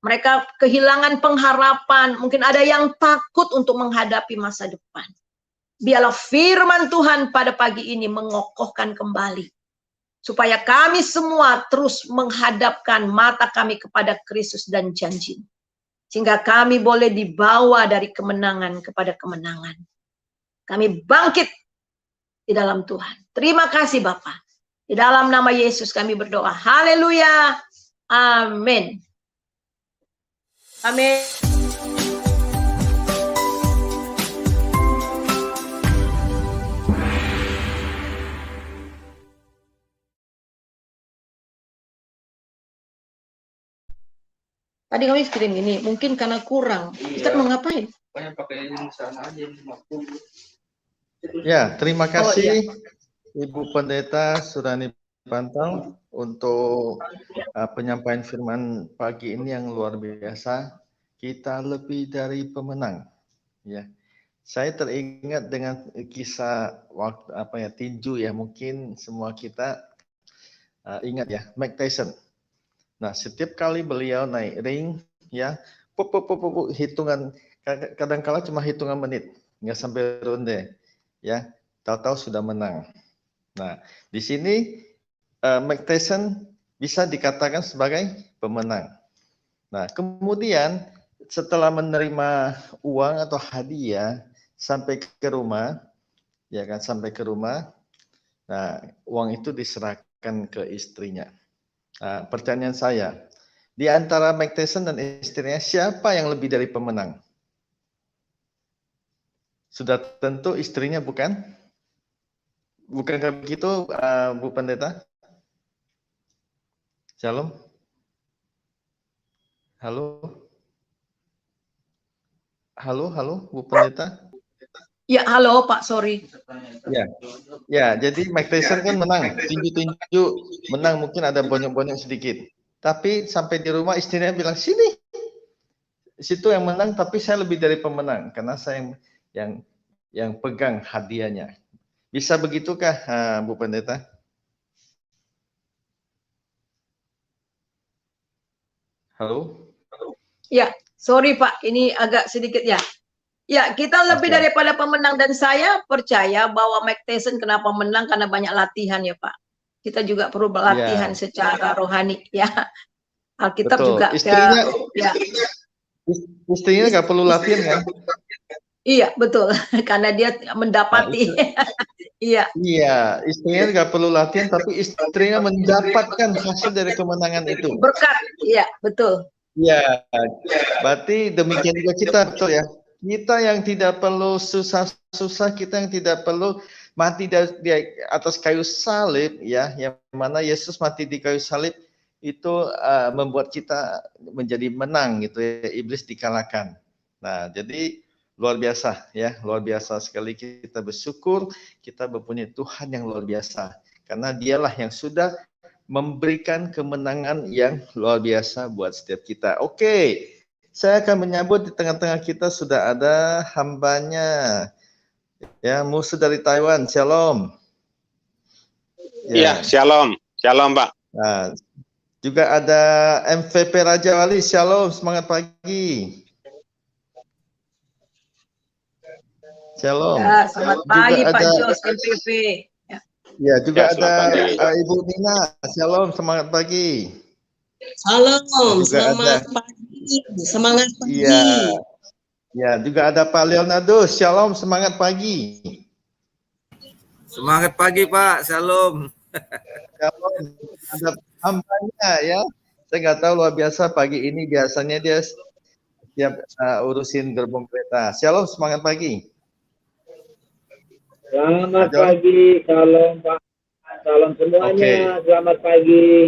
Mereka kehilangan pengharapan. Mungkin ada yang takut untuk menghadapi masa depan. Biarlah firman Tuhan pada pagi ini mengokohkan kembali. Supaya kami semua terus menghadapkan mata kami kepada Kristus dan janji. Sehingga kami boleh dibawa dari kemenangan kepada kemenangan. Kami bangkit di dalam Tuhan. Terima kasih Bapa. Di dalam nama Yesus kami berdoa. Haleluya. Amin. Amin. Tadi kami kirim ini, mungkin karena kurang. Ustaz mau ngapain? Ya, terima kasih Ibu Pendeta Surani Pantang untuk penyampaian firman pagi ini yang luar biasa. Kita lebih dari pemenang. Ya, saya teringat dengan kisah waktu tinju ya, mungkin semua kita ingat ya, Mike Tyson. Nah, setiap kali beliau naik ring, ya, hitungan, kadang-kala cuma hitungan menit, nggak sampai ronde, ya, tahu-tahu sudah menang. Nah, di sini Mike Tyson bisa dikatakan sebagai pemenang. Nah, kemudian setelah menerima uang atau hadiah sampai ke rumah, ya kan, sampai ke rumah, nah, uang itu diserahkan ke istrinya. Nah, pertanyaan saya, di antara Mike Tyson dan istrinya, siapa yang lebih dari pemenang? Sudah tentu istrinya, bukan? Bukankah begitu, Bu Pendeta? Shalom. Halo? Halo, Bu Pendeta? Ya, halo Pak, sorry. Ya, jadi Mike Tyson kan menang, tinju-tinju menang, mungkin ada bonyok-bonyok sedikit. tapi sampai di rumah istrinya bilang, sini, situ yang menang, tapi saya lebih dari pemenang karena saya yang pegang hadiahnya. Bisa begitukah, Bu Pendeta? Halo? Ya, sorry Pak, ini agak sedikit ya. Ya, kita lebih daripada pemenang, dan saya percaya bahwa Mike Tyson kenapa menang karena banyak latihan ya Pak. Kita juga perlu berlatihan secara rohani ya. Alkitab juga istrinya, ya. Istrinya nggak perlu latihan kan? Iya betul, karena dia mendapati. Iya. Iya, istrinya nggak perlu latihan, tapi istrinya mendapatkan hasil dari kemenangan itu. Berkat, iya betul. Iya, berarti demikian juga kita, betul ya. Kita yang tidak perlu susah-susah, kita yang tidak perlu mati di atas kayu salib, ya, yang mana Yesus mati di kayu salib itu membuat kita menjadi menang gitu ya, iblis dikalahkan. Nah, jadi luar biasa ya, luar biasa sekali kita bersyukur kita mempunyai Tuhan yang luar biasa, karena dialah yang sudah memberikan kemenangan yang luar biasa buat setiap kita. Oke, saya akan menyambut di tengah-tengah kita sudah ada hambanya, ya, musuh dari Taiwan. Shalom. Ya, shalom, shalom Pak. Nah, juga ada MVP Raja Wali. Shalom, semangat pagi. Shalom. Ya, selamat pagi Pak Jos MVP. Ya, juga ada Ibu Nina. Shalom, semangat pagi. Shalom, selamat pagi. Semangat pagi. Iya. Ya, juga ada Pak Leonardo. Shalom, semangat pagi. Semangat pagi Pak, shalom. Shalom. Ada hambanya ya. Saya nggak tahu, luar biasa pagi ini biasanya dia siap urusin gerbong kereta. Shalom, semangat pagi. Selamat pagi, salam Pak, salam semuanya, selamat pagi.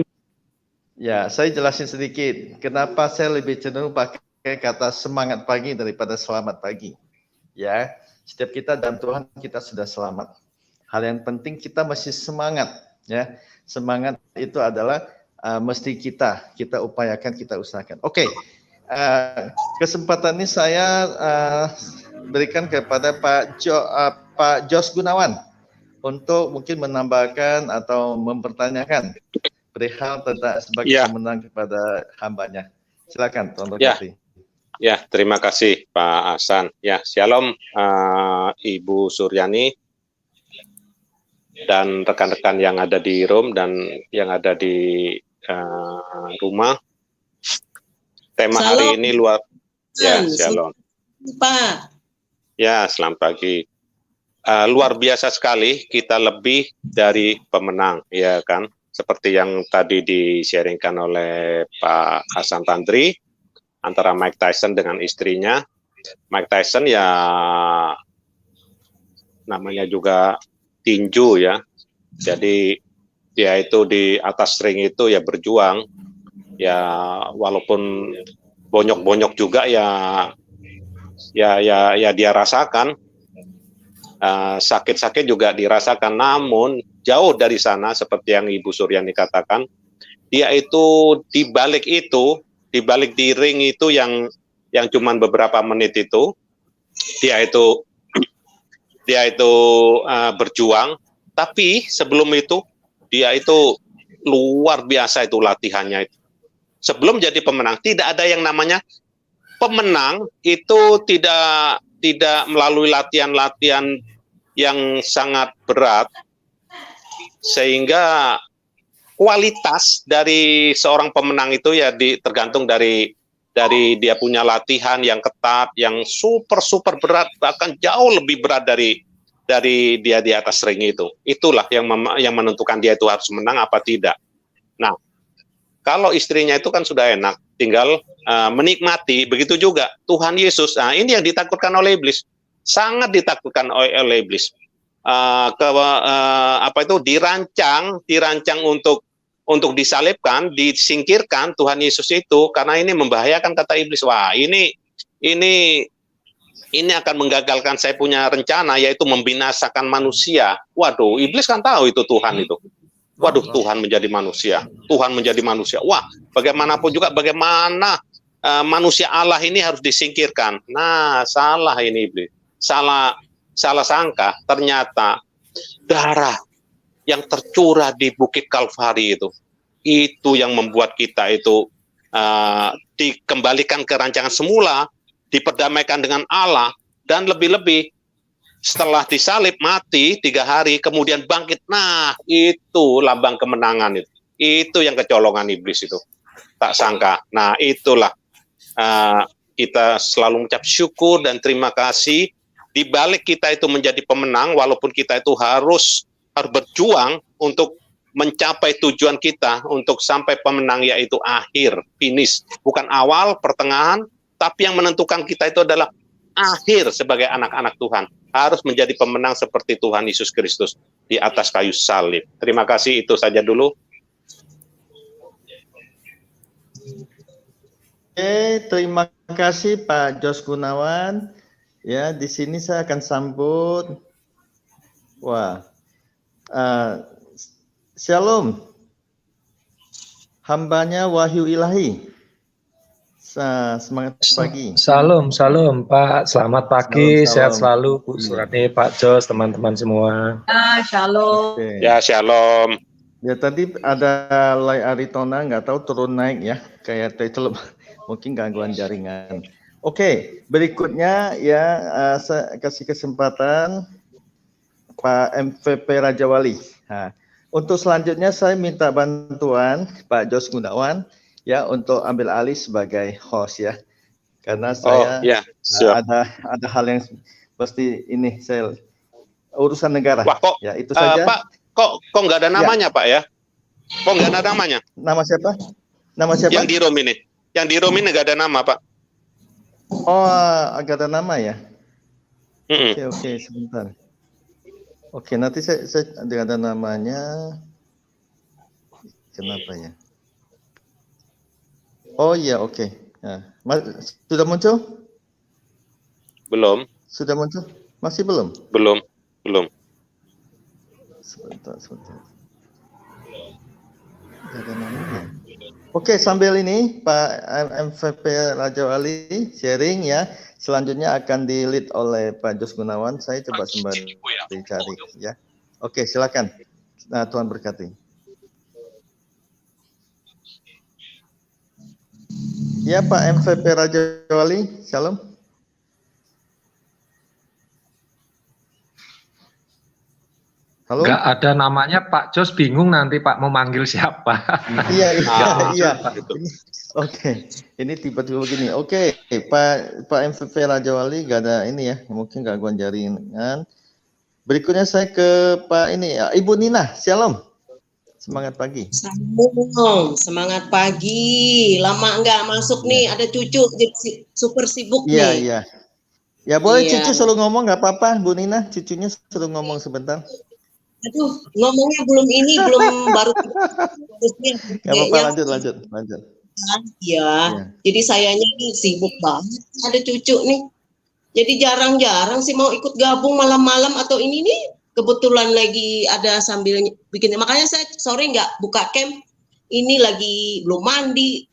Ya, saya jelasin sedikit. Kenapa saya lebih cenderung pakai kata semangat pagi daripada selamat pagi. Ya, setiap kita dan Tuhan kita sudah selamat. Hal yang penting kita masih semangat. Ya, semangat itu adalah mesti kita upayakan, kita usahakan. Oke, kesempatan ini saya berikan kepada Pak Jos Gunawan untuk mungkin menambahkan atau mempertanyakan perihal tentang sebagai pemenang kepada hambanya. Silakan, Tuan Berkati. Ya, terima kasih Pak Hasan. Ya, shalom Ibu Suryani dan rekan-rekan yang ada di room dan yang ada di rumah. Tema hari ini luar shalom. Pak. Ya, selamat pagi. Luar biasa sekali, kita lebih dari pemenang, ya kan? Seperti yang tadi di-sharingkan oleh Pak Hasan Tantri, antara Mike Tyson dengan istrinya. Mike Tyson ya namanya juga tinju ya, jadi dia itu di atas ring itu ya berjuang, ya walaupun bonyok-bonyok juga ya dia rasakan. Sakit-sakit juga dirasakan, namun jauh dari sana seperti yang Ibu Suryani katakan, dia itu di balik di ring itu yang cuman beberapa menit itu, dia itu berjuang, tapi sebelum itu dia itu luar biasa itu latihannya itu. Sebelum jadi pemenang, tidak ada yang namanya pemenang itu tidak melalui latihan-latihan yang sangat berat, sehingga kualitas dari seorang pemenang itu ya tergantung dari dia punya latihan yang ketat, yang super berat, bahkan jauh lebih berat dari dia di atas ring itu. Itulah yang menentukan dia itu harus menang apa tidak. Nah, kalau istrinya itu kan sudah enak, tinggal menikmati. Begitu juga Tuhan Yesus. Nah, ini yang ditakutkan oleh iblis. Sangat ditakutkan oleh iblis. Dirancang untuk disalibkan, disingkirkan Tuhan Yesus itu, karena ini membahayakan, kata iblis. Wah, ini akan menggagalkan saya punya rencana, yaitu membinasakan manusia. Waduh, iblis kan tahu itu Tuhan itu. Waduh, Tuhan menjadi manusia. Tuhan menjadi manusia. Wah, bagaimanapun juga bagaimana manusia Allah ini harus disingkirkan. Nah, salah ini iblis. Salah sangka, ternyata darah yang tercurah di Bukit Kalvari itu yang membuat kita itu dikembalikan ke rancangan semula, diperdamaikan dengan Allah, dan lebih-lebih setelah disalib mati 3 hari kemudian bangkit. Nah, itu lambang kemenangan itu yang kecolongan iblis itu, tak sangka. Nah, itulah kita selalu mengucap syukur dan terima kasih. Di balik kita itu menjadi pemenang, walaupun kita itu harus berjuang untuk mencapai tujuan kita, untuk sampai pemenang, yaitu akhir, finish. Bukan awal, pertengahan, tapi yang menentukan kita itu adalah akhir sebagai anak-anak Tuhan. Harus menjadi pemenang seperti Tuhan Yesus Kristus di atas kayu salib. Terima kasih, itu saja dulu. Oke, terima kasih Pak Jos Gunawan. Ya, di sini saya akan sambut. Wah, Shalom, hambanya Wahyu Ilahi. Semangat pagi. Salam Pak. Selamat pagi, Salam. sehat selalu Bu Suratni, Pak Jos, teman-teman semua. Shalom. Oke. Ya, shalom. Ya, tadi ada Lai Aritona, nggak tahu turun naik ya, kayak title mungkin gangguan jaringan. Oke, berikutnya ya saya kasih kesempatan Pak MVP Raja Wali. Nah, untuk selanjutnya saya minta bantuan Pak Jos Gunawan ya untuk ambil alih sebagai host ya, karena saya ada hal yang pasti ini saya urusan negara. Wah, kok ya itu saja. Pak, kok nggak ada namanya ya. Pak ya? Kok nggak ada namanya? Nama siapa? Nama siapa? Yang di room ini nggak ada nama Pak. Oh, agak ada nama ya. Oke, sebentar. Oke, nanti saya ada namanya. Kenapa ya? Oh iya, oke. Nah, sudah muncul? Belum. Sudah muncul? Masih belum? Belum. Sebentar. Ada namanya. Oke, sambil ini Pak MVP Raja Wali sharing ya. Selanjutnya akan di-lead oleh Pak Jos Gunawan. Saya coba sembari cari ya. Oke, silakan. Nah, Tuhan berkati. Ya, Pak MVP Raja Wali, shalom. Halo? Nggak ada namanya, Pak Jos bingung nanti Pak mau manggil siapa. Iya. Oke, ini tiba-tiba begini. Oke, Pak MVP Raja Wali nggak ada ini ya, mungkin gangguan jaringan. Berikutnya saya ke Pak ini, Ibu Nina, shalom. Semangat pagi. Salam, semangat pagi. Lama nggak masuk nih, ada cucu jadi super sibuk nih. Iya. Ya boleh cucu selalu ngomong nggak apa-apa, Bu Nina. Cucunya selalu ngomong sebentar. Aduh, ngomongnya belum baru. Nggak apa-apa, lanjut. Iya. Jadi sayanya nih sibuk banget. Ada cucu nih. Jadi jarang-jarang sih mau ikut gabung malam-malam atau ini nih. Kebetulan lagi ada sambil bikin. Makanya saya sore nggak buka cam. Ini lagi belum mandi.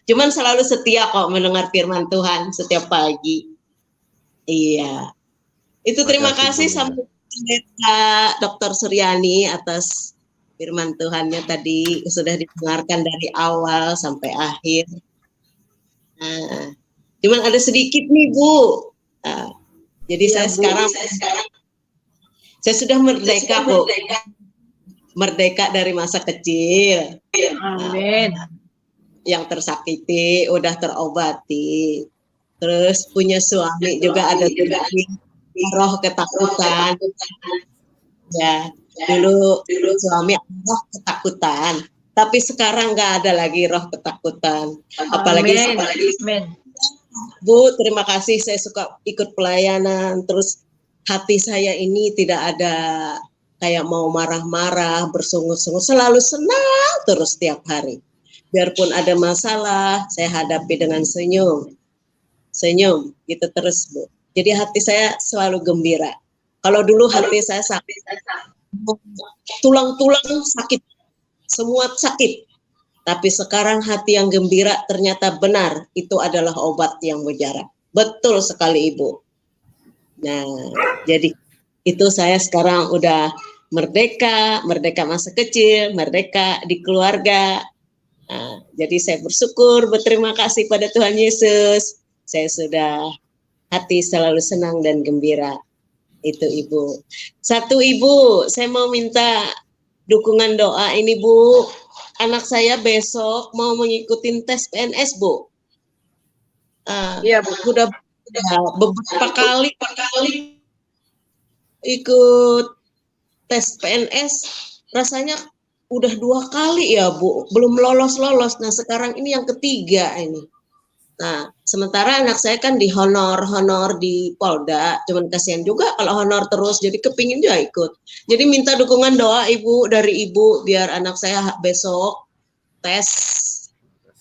Cuman selalu setia kok mendengar firman Tuhan setiap pagi. Iya. Itu terima kasih sampai Dr. Suryani atas firman Tuhannya tadi sudah didengarkan dari awal sampai akhir. Nah, cuman ada sedikit nih Bu. Jadi saya sudah merdeka Bu. Merdeka dari masa kecil. Amin. Yang tersakiti udah terobati. Terus punya suami juga ada roh ketakutan. Ya, dulu suami roh ketakutan. Tapi sekarang nggak ada lagi roh ketakutan. Apalagi Amin. Bu, terima kasih, saya suka ikut pelayanan, terus hati saya ini tidak ada kayak mau marah-marah, bersungut-sungut, selalu senang terus setiap hari. Biarpun ada masalah, saya hadapi dengan senyum, gitu terus Bu. Jadi hati saya selalu gembira. Kalau dulu hati saya sakit, tulang-tulang sakit, semua sakit. Tapi sekarang hati yang gembira ternyata benar, itu adalah obat yang mujara. Betul sekali Ibu. Nah, jadi itu saya sekarang udah merdeka masa kecil, merdeka di keluarga. Nah, jadi saya bersyukur, berterima kasih pada Tuhan Yesus. Saya sudah hati selalu senang dan gembira. Itu Ibu. Satu Ibu, saya mau minta dukungan doa ini Bu. Anak saya besok mau mengikuti tes PNS Bu. Iya Bu. Udah beberapa kali ikut tes PNS, rasanya udah 2 kali ya Bu, belum lolos. Nah sekarang ini yang ketiga ini. Nah sementara anak saya kan di honor di Polda, cuman kasihan juga kalau honor terus, jadi kepingin juga ikut. Jadi minta dukungan doa Ibu, dari Ibu, biar anak saya besok tes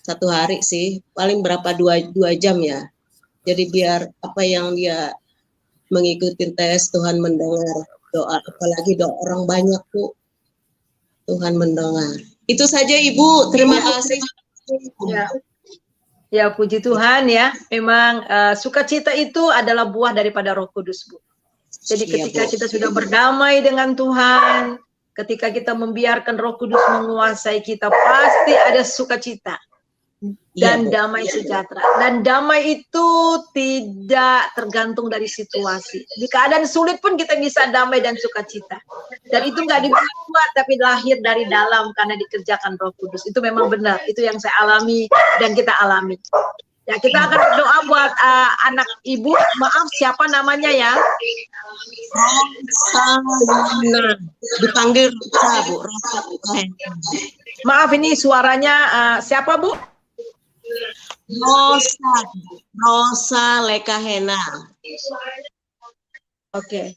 1 hari sih, paling berapa 2 jam ya. Jadi biar apa yang dia mengikuti tes, Tuhan mendengar doa, apalagi doa orang banyak Bu, Tuhan mendengar. Itu saja Ibu, terima kasih. Ya puji Tuhan ya, memang sukacita itu adalah buah daripada Roh Kudus Bu. Jadi ketika kita sudah berdamai dengan Tuhan, ketika kita membiarkan Roh Kudus menguasai kita, pasti ada sukacita dan damai sejahtera. Dan damai itu tidak tergantung dari situasi. Di keadaan sulit pun kita bisa damai dan sukacita. Dan itu nggak dibuat, tapi lahir dari dalam karena dikerjakan Roh Kudus. Itu memang benar. Itu yang saya alami dan kita alami. Ya, kita akan berdoa buat anak Ibu. Maaf, siapa namanya ya? Rosa, dipanggil Rosa Bu. Maaf, ini suaranya siapa Bu? Rosa Lekahena. Oke.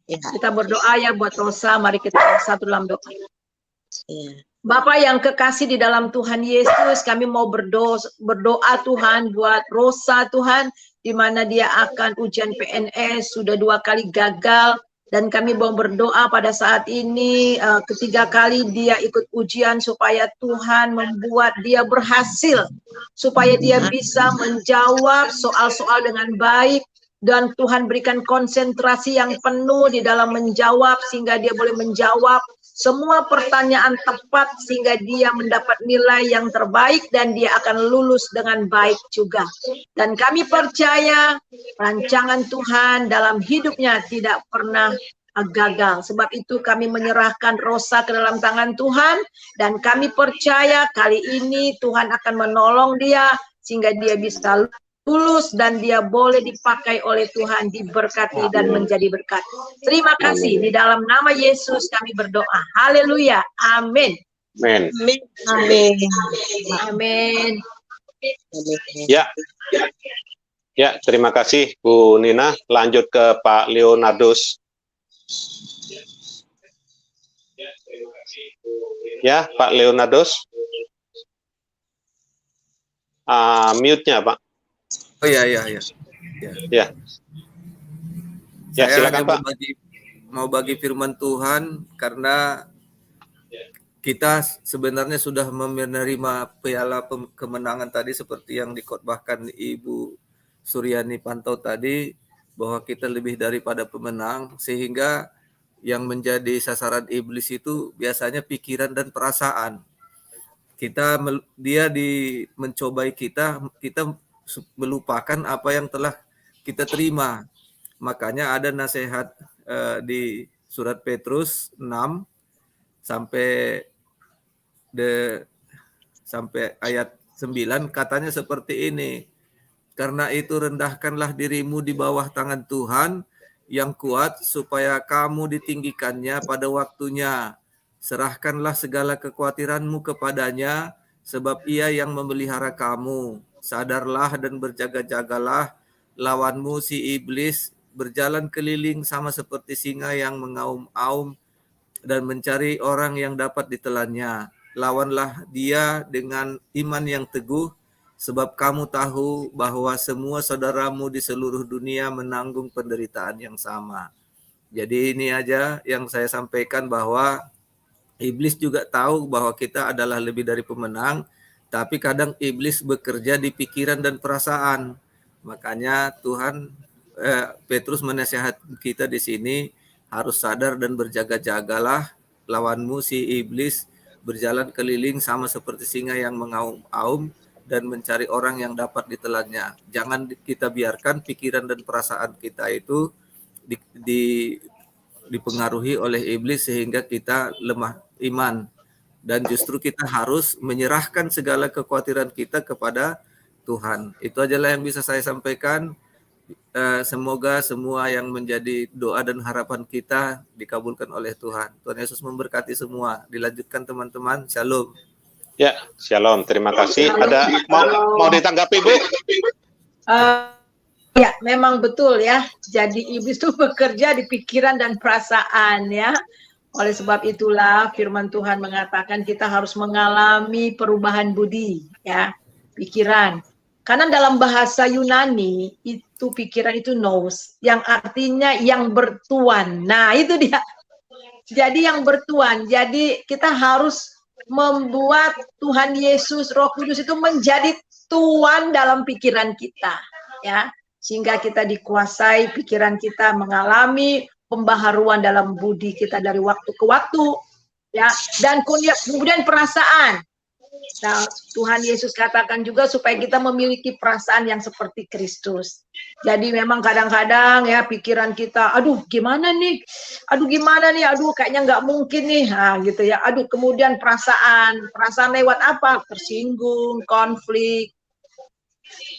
Ya. Kita berdoa ya buat Rosa. Mari kita bersatu dalam doa. Ya. Bapak yang kekasih di dalam Tuhan Yesus, kami mau berdoa Tuhan buat Rosa Tuhan, di mana dia akan ujian PNS sudah 2 kali gagal. Dan kami mau berdoa pada saat ini ketiga kali dia ikut ujian supaya Tuhan membuat dia berhasil, supaya dia bisa menjawab soal-soal dengan baik, dan Tuhan berikan konsentrasi yang penuh di dalam menjawab sehingga dia boleh menjawab semua pertanyaan tepat sehingga dia mendapat nilai yang terbaik dan dia akan lulus dengan baik juga. Dan kami percaya rancangan Tuhan dalam hidupnya tidak pernah gagal. Sebab itu kami menyerahkan Rosa ke dalam tangan Tuhan dan kami percaya kali ini Tuhan akan menolong dia sehingga dia bisa lulus dan dia boleh dipakai oleh Tuhan, diberkati dan menjadi berkat. Terima kasih, di dalam nama Yesus kami berdoa. Haleluya. Amin. Amin. Amin. Amin. Ya. Ya, terima kasih Bu Nina. Lanjut ke Pak Leonardus. Ya, Pak Leonardus. Mute-nya, Pak. Oh iya. Ya. Ya, Saya silakan Pak. Mau bagi firman Tuhan karena kita sebenarnya sudah menerima piala kemenangan tadi seperti yang dikhotbahkan Ibu Suryani Pantau tadi, bahwa kita lebih daripada pemenang, sehingga yang menjadi sasaran iblis itu biasanya pikiran dan perasaan. Dia mencobai kita melupakan apa yang telah kita terima. Makanya ada nasihat di surat Petrus 6 sampai ayat 9 katanya seperti ini. Karena itu rendahkanlah dirimu di bawah tangan Tuhan yang kuat supaya kamu ditinggikannya pada waktunya. Serahkanlah segala kekhawatiranmu kepadanya sebab ia yang memelihara kamu. Sadarlah dan berjaga-jagalah, lawanmu si iblis berjalan keliling sama seperti singa yang mengaum-aum dan mencari orang yang dapat ditelannya. Lawanlah dia dengan iman yang teguh, sebab kamu tahu bahwa semua saudaramu di seluruh dunia menanggung penderitaan yang sama. Jadi ini aja yang saya sampaikan, bahwa iblis juga tahu bahwa kita adalah lebih dari pemenang, tapi kadang iblis bekerja di pikiran dan perasaan. Makanya Tuhan Petrus menasihat kita di sini harus sadar dan berjaga-jagalah, lawanmu si iblis berjalan keliling sama seperti singa yang mengaum-aum dan mencari orang yang dapat ditelannya. Jangan kita biarkan pikiran dan perasaan kita itu dipengaruhi oleh iblis sehingga kita lemah iman, dan justru kita harus menyerahkan segala kekhawatiran kita kepada Tuhan. Itu ajalah yang bisa saya sampaikan. Semoga semua yang menjadi doa dan harapan kita dikabulkan oleh Tuhan. Tuhan Yesus memberkati semua. Dilanjutkan teman-teman. Shalom. Ya, shalom. Terima kasih. Ada mau ditanggapi, Bu? Ya, memang betul ya. Jadi iblis itu bekerja di pikiran dan perasaan ya. Oleh sebab itulah firman Tuhan mengatakan kita harus mengalami perubahan budi ya, pikiran. Karena dalam bahasa Yunani itu pikiran itu nous, yang artinya yang bertuan. Nah, itu dia. Jadi yang bertuan. Jadi kita harus membuat Tuhan Yesus, Roh Kudus itu menjadi tuan dalam pikiran kita ya. Sehingga kita dikuasai pikiran kita, mengalami pembaharuan dalam budi kita dari waktu ke waktu ya, dan kemudian perasaan. Nah, Tuhan Yesus katakan juga supaya kita memiliki perasaan yang seperti Kristus. Jadi memang kadang-kadang ya pikiran kita, aduh gimana nih, aduh kayaknya nggak mungkin nih, nah, gitu ya. Aduh, kemudian perasaan lewat apa? Tersinggung, konflik,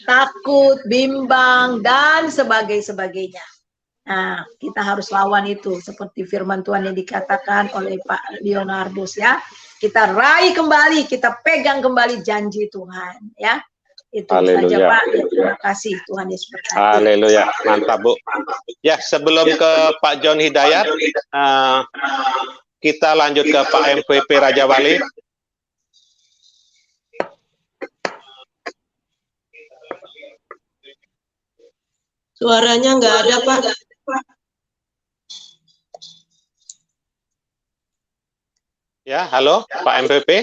takut, bimbang, dan sebagainya. Nah, kita harus lawan itu seperti firman Tuhan yang dikatakan oleh Pak Leonardus ya. Kita raih kembali, kita pegang kembali janji Tuhan ya. Itu saja Pak. Terima kasih, Tuhan Yesus berkati. Haleluya, mantap Bu. Ya, sebelum ke Pak John Hidayat, kita lanjut ke Pak MVP Raja Wali. Suaranya nggak ada, Pak. Ya, halo Pak MVP.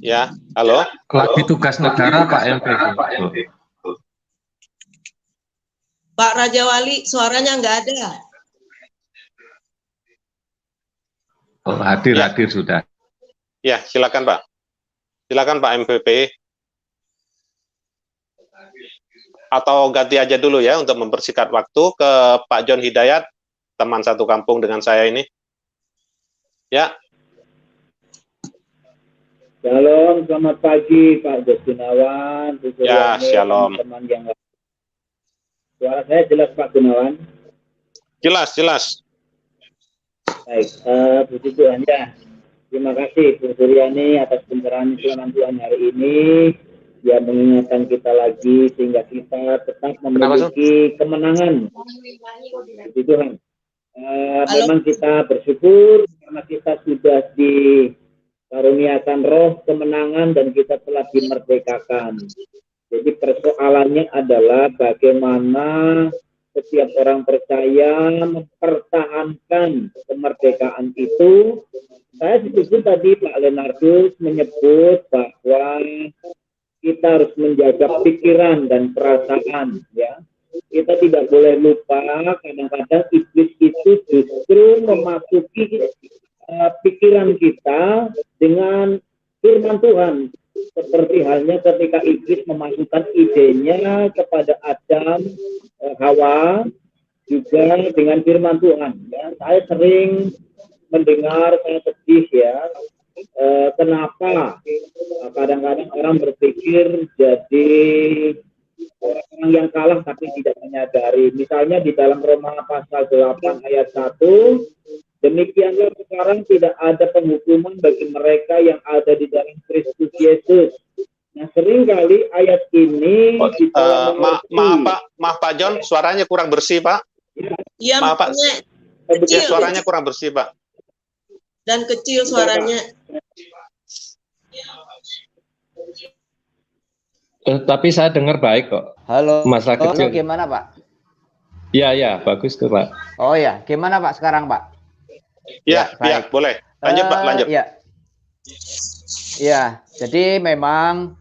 Ya, halo. Lagi tugas negara Pak MVP. Pak Raja Wali, suaranya nggak ada. Oh, hadir sudah. Ya, silakan Pak. Silakan Pak MVP. Atau ganti aja dulu ya untuk mempersingkat waktu ke Pak John Hidayat, teman satu kampung dengan saya ini. Ya. Shalom, selamat pagi Pak Gunawan. Ya, shalom. Teman yang lain. Suara saya jelas Pak Gunawan? Jelas. Baik, puji Tuhan ya. Terima kasih Bu Suryani atas pencerahan firman Tuhan hari ini. Yang mengingatkan kita lagi sehingga kita tetap memiliki kemenangan. Puji Tuhan. Memang kita bersyukur karena kita sudah dikaruniakan roh kemenangan dan kita telah dimerdekakan. Jadi persoalannya adalah bagaimana setiap orang percaya mempertahankan kemerdekaan itu. Saya setuju tadi Pak Leonardus menyebut bahwa kita harus menjaga pikiran dan perasaan ya. Kita tidak boleh lupa kadang-kadang iblis itu justru memasuki pikiran kita dengan firman Tuhan. Seperti halnya ketika iblis memasukkan idenya kepada Adam, Hawa, juga dengan firman Tuhan. Ya. Saya sering mendengar, saya sedih ya. Kenapa kadang-kadang orang berpikir jadi orang yang kalah tapi tidak menyadari. Misalnya di dalam Roma pasal 8 ayat 1, demikianlah sekarang tidak ada penghukuman bagi mereka yang ada di dalam Kristus Yesus. Nah, seringkali ayat ini maaf Pak John, suaranya kurang bersih Pak. Iya, maaf Pak. Kecil, suaranya kurang bersih Pak. Dan kecil suaranya. Tapi saya dengar baik kok. Halo. Masa kecil. Gimana Pak? Ya, bagus tuh Pak. Oh ya, gimana Pak sekarang Pak? Ya, boleh. Lanjut Pak, lanjut. Ya, jadi memang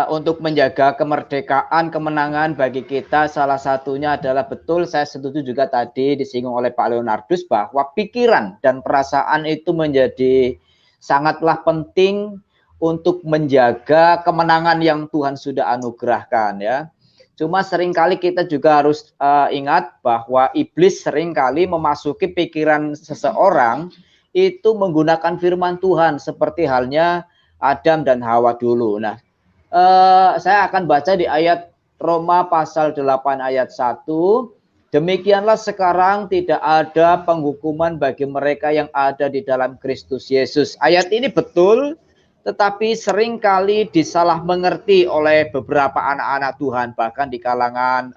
untuk menjaga kemerdekaan, kemenangan bagi kita salah satunya adalah betul, saya setuju juga tadi disinggung oleh Pak Leonardus bahwa pikiran dan perasaan itu menjadi sangatlah penting untuk menjaga kemenangan yang Tuhan sudah anugerahkan ya. Cuma seringkali kita juga harus ingat bahwa iblis seringkali memasuki pikiran seseorang itu menggunakan firman Tuhan seperti halnya Adam dan Hawa dulu. Nah, saya akan baca di ayat Roma pasal 8 ayat 1. Demikianlah sekarang tidak ada penghukuman bagi mereka yang ada di dalam Kristus Yesus. Ayat ini betul, tetapi seringkali disalah mengerti oleh beberapa anak-anak Tuhan, bahkan di kalangan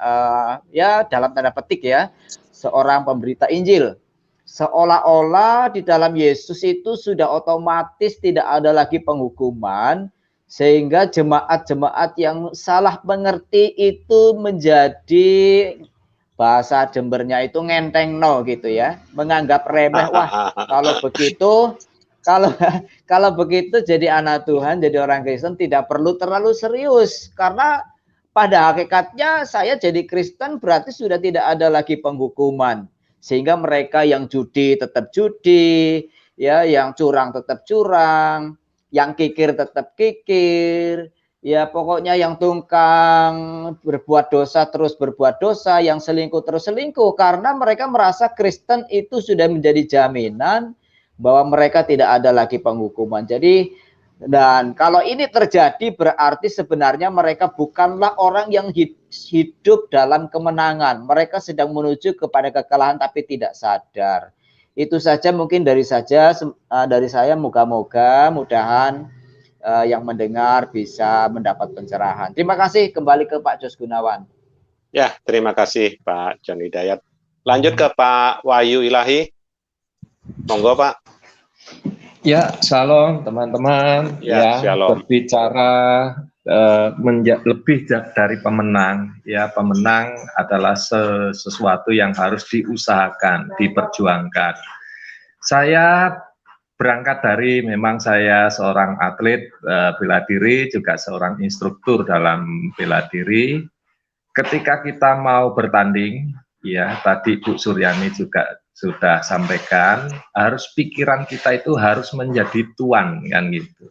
ya dalam tanda petik ya, seorang pemberita Injil. Seolah-olah di dalam Yesus itu sudah otomatis tidak ada lagi penghukuman, sehingga jemaat-jemaat yang salah mengerti itu menjadi bahasa Jembernya itu ngenteng no gitu ya, menganggap remeh. Wah, kalau begitu jadi anak Tuhan, jadi orang Kristen tidak perlu terlalu serius, karena pada hakikatnya saya jadi Kristen berarti sudah tidak ada lagi penghukuman. Sehingga mereka yang judi tetap judi, ya, yang curang tetap curang, yang kikir tetap kikir, ya pokoknya yang tungkang berbuat dosa terus berbuat dosa, yang selingkuh terus selingkuh, karena mereka merasa Kristen itu sudah menjadi jaminan bahwa mereka tidak ada lagi penghukuman. Jadi, dan kalau ini terjadi berarti sebenarnya mereka bukanlah orang yang hidup dalam kemenangan. Mereka sedang menuju kepada kekalahan tapi tidak sadar. Itu saja mungkin dari saya, moga-moga mudahan yang mendengar bisa mendapat pencerahan. Terima kasih, kembali ke Pak Jos Gunawan. Ya, terima kasih Pak John Hidayat. Lanjut ke Pak Wahyu Ilahi. Monggo Pak. Ya, shalom teman-teman. Ya, shalom. Berbicara lebih dari pemenang. Ya, pemenang adalah sesuatu yang harus diusahakan, diperjuangkan. Saya berangkat dari memang saya seorang atlet bela diri, juga seorang instruktur dalam bela diri. Ketika kita mau bertanding, ya tadi Bu Suryani juga sudah sampaikan, harus pikiran kita itu harus menjadi tuan, kan gitu.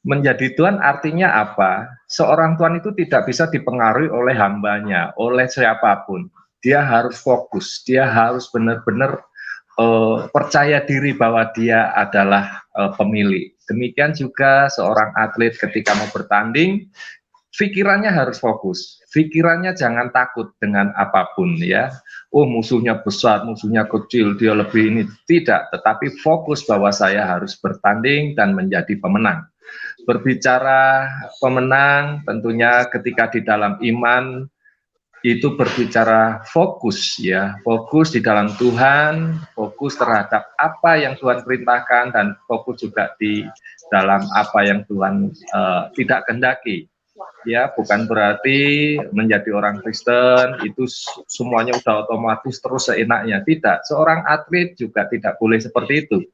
Menjadi tuan artinya apa? Seorang tuan itu tidak bisa dipengaruhi oleh hambanya, oleh siapapun. Dia harus fokus, dia harus benar-benar percaya diri bahwa dia adalah pemilik. Demikian juga seorang atlet ketika mau bertanding, pikirannya harus fokus, pikirannya jangan takut dengan apapun ya. Oh musuhnya besar, musuhnya kecil, dia lebih ini, tidak. Tetapi fokus bahwa saya harus bertanding dan menjadi pemenang. Berbicara pemenang tentunya ketika di dalam iman itu berbicara fokus ya, fokus di dalam Tuhan, fokus terhadap apa yang Tuhan perintahkan, dan fokus juga di dalam apa yang Tuhan tidak kehendaki. Ya, bukan berarti menjadi orang Kristen itu semuanya udah otomatis terus seenaknya. Tidak, seorang atlet juga tidak boleh seperti itu.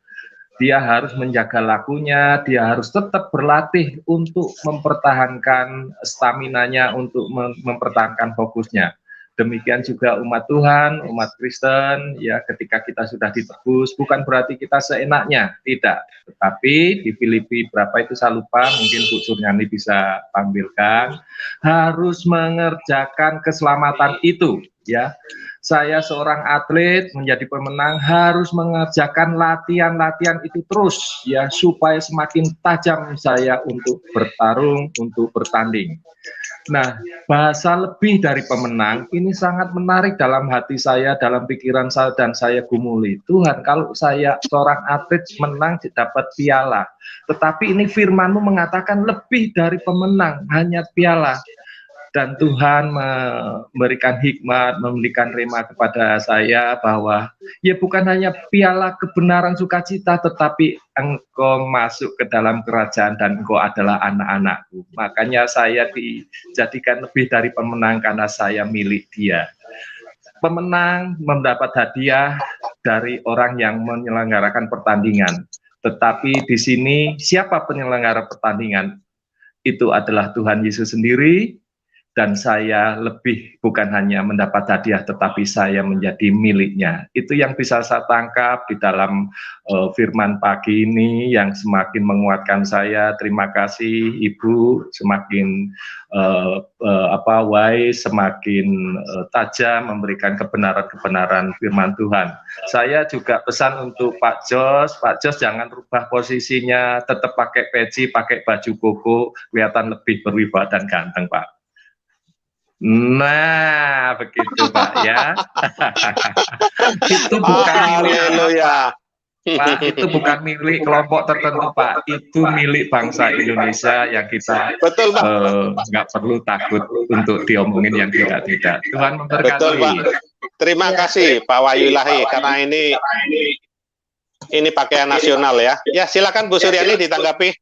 Dia harus menjaga lakunya, dia harus tetap berlatih untuk mempertahankan staminanya, untuk mempertahankan fokusnya. Demikian juga umat Tuhan, umat Kristen, ya ketika kita sudah ditebus, bukan berarti kita seenaknya, tidak. Tetapi di Filipi berapa itu saya lupa, mungkin Bu Suryani bisa tampilkan, harus mengerjakan keselamatan itu, ya. Saya seorang atlet menjadi pemenang harus mengerjakan latihan-latihan itu terus, ya, supaya semakin tajam saya untuk bertarung, untuk bertanding. Nah, bahasa lebih dari pemenang ini sangat menarik dalam hati saya, dalam pikiran saya, dan saya gumuli. Tuhan, kalau saya seorang atlet menang dapat piala, tetapi ini firman-Mu mengatakan lebih dari pemenang, hanya piala. Dan Tuhan memberikan hikmat, memberikan rema kepada saya bahwa ya bukan hanya piala kebenaran sukacita, tetapi engkau masuk ke dalam kerajaan dan engkau adalah anak-anakku. Makanya saya dijadikan lebih dari pemenang karena saya milik Dia. Pemenang mendapat hadiah dari orang yang menyelenggarakan pertandingan. Tetapi di sini siapa penyelenggara pertandingan? Itu adalah Tuhan Yesus sendiri. Dan saya lebih bukan hanya mendapat hadiah, tetapi saya menjadi miliknya. Itu yang bisa saya tangkap di dalam firman pagi ini yang semakin menguatkan saya. Terima kasih Ibu, semakin wise, semakin tajam memberikan kebenaran-kebenaran firman Tuhan. Saya juga pesan untuk Pak Jos jangan rubah posisinya, tetap pakai peci, pakai baju koko, kelihatan lebih berwibawa dan ganteng Pak. Nah, begitu Pak ya. Itu bukan milik Pak, itu bukan milik kelompok tertentu Pak. Itu milik bangsa Indonesia yang kita nggak perlu takut untuk diomongin yang tidak-tidak. Tuhan memberkati. Betul Pak. Terima kasih Pak Wahyu Ilahi karena ini pakaian nasional ya. Ya silakan Bu Suryani ditanggapi.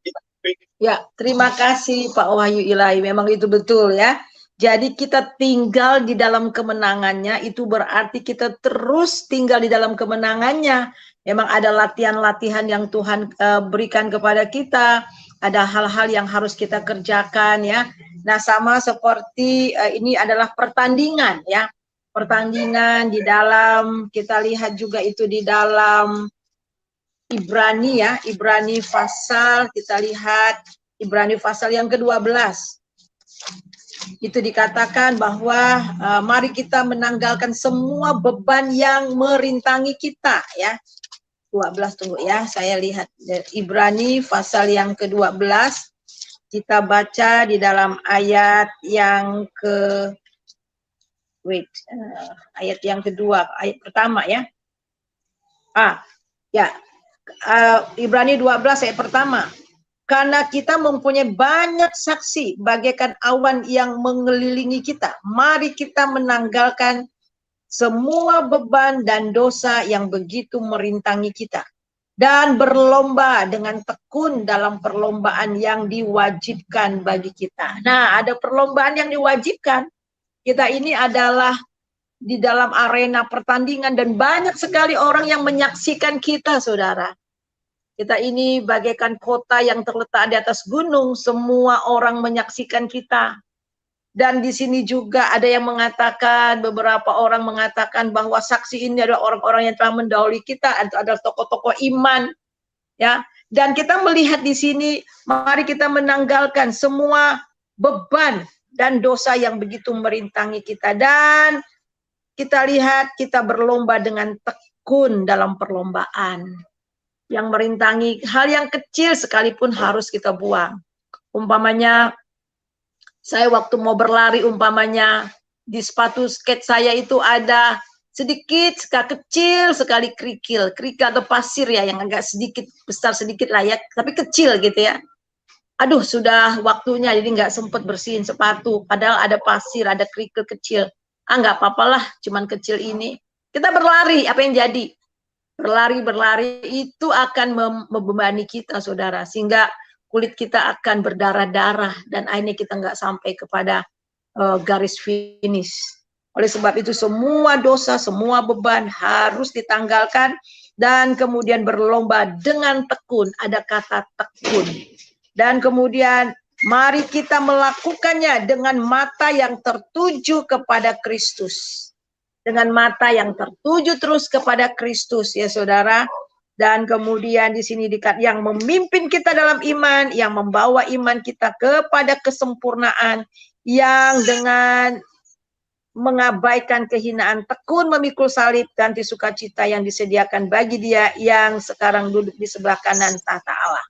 Ya, terima kasih Pak Wahyu Ilahi. Memang itu betul ya. Jadi kita tinggal di dalam kemenangannya, itu berarti kita terus tinggal di dalam kemenangannya. Memang ada latihan-latihan yang Tuhan berikan kepada kita, ada hal-hal yang harus kita kerjakan ya. Nah sama seperti ini adalah pertandingan ya. Pertandingan di dalam, kita lihat juga itu di dalam Ibrani ya, Ibrani pasal, kita lihat Ibrani pasal yang ke-12. Itu dikatakan bahwa mari kita menanggalkan semua beban yang merintangi kita ya. 12 tunggu ya, saya lihat Ibrani pasal yang ke-12. Kita baca di dalam ayat yang ayat yang kedua, ayat pertama ya. Ibrani 12 ayat pertama. Karena kita mempunyai banyak saksi bagaikan awan yang mengelilingi kita. Mari kita menanggalkan semua beban dan dosa yang begitu merintangi kita. Dan berlomba dengan tekun dalam perlombaan yang diwajibkan bagi kita. Nah, ada perlombaan yang diwajibkan. Kita ini adalah di dalam arena pertandingan dan banyak sekali orang yang menyaksikan kita, saudara. Kita ini bagaikan kota yang terletak di atas gunung, semua orang menyaksikan kita. Dan di sini juga ada yang mengatakan, beberapa orang mengatakan bahwa saksi ini adalah orang-orang yang telah mendahului kita, atau adalah tokoh-tokoh iman. Ya, dan kita melihat di sini, mari kita menanggalkan semua beban dan dosa yang begitu merintangi kita. Dan kita lihat kita berlomba dengan tekun dalam perlombaan. Yang merintangi hal yang kecil sekalipun harus kita buang. Umpamanya saya waktu mau berlari, umpamanya di sepatu skate saya itu ada sedikit kecil sekali kerikil atau pasir ya, yang agak sedikit besar sedikit lah ya, tapi kecil gitu ya. Aduh, sudah waktunya jadi nggak sempat bersihin sepatu, padahal ada pasir, ada kerikil kecil. Nggak apa-apalah, cuman kecil ini. Kita berlari, apa yang jadi? Berlari itu akan membebani kita, saudara, sehingga kulit kita akan berdarah-darah dan akhirnya kita nggak sampai kepada garis finish. Oleh sebab itu semua dosa, semua beban harus ditanggalkan dan kemudian berlomba dengan tekun. Ada kata tekun. Dan kemudian mari kita melakukannya dengan mata yang tertuju kepada Kristus. Dengan mata yang tertuju terus kepada Kristus ya saudara. Dan kemudian di sini yang memimpin kita dalam iman, yang membawa iman kita kepada kesempurnaan, yang dengan mengabaikan kehinaan tekun memikul salib ganti sukacita yang disediakan bagi Dia yang sekarang duduk di sebelah kanan tahta Allah.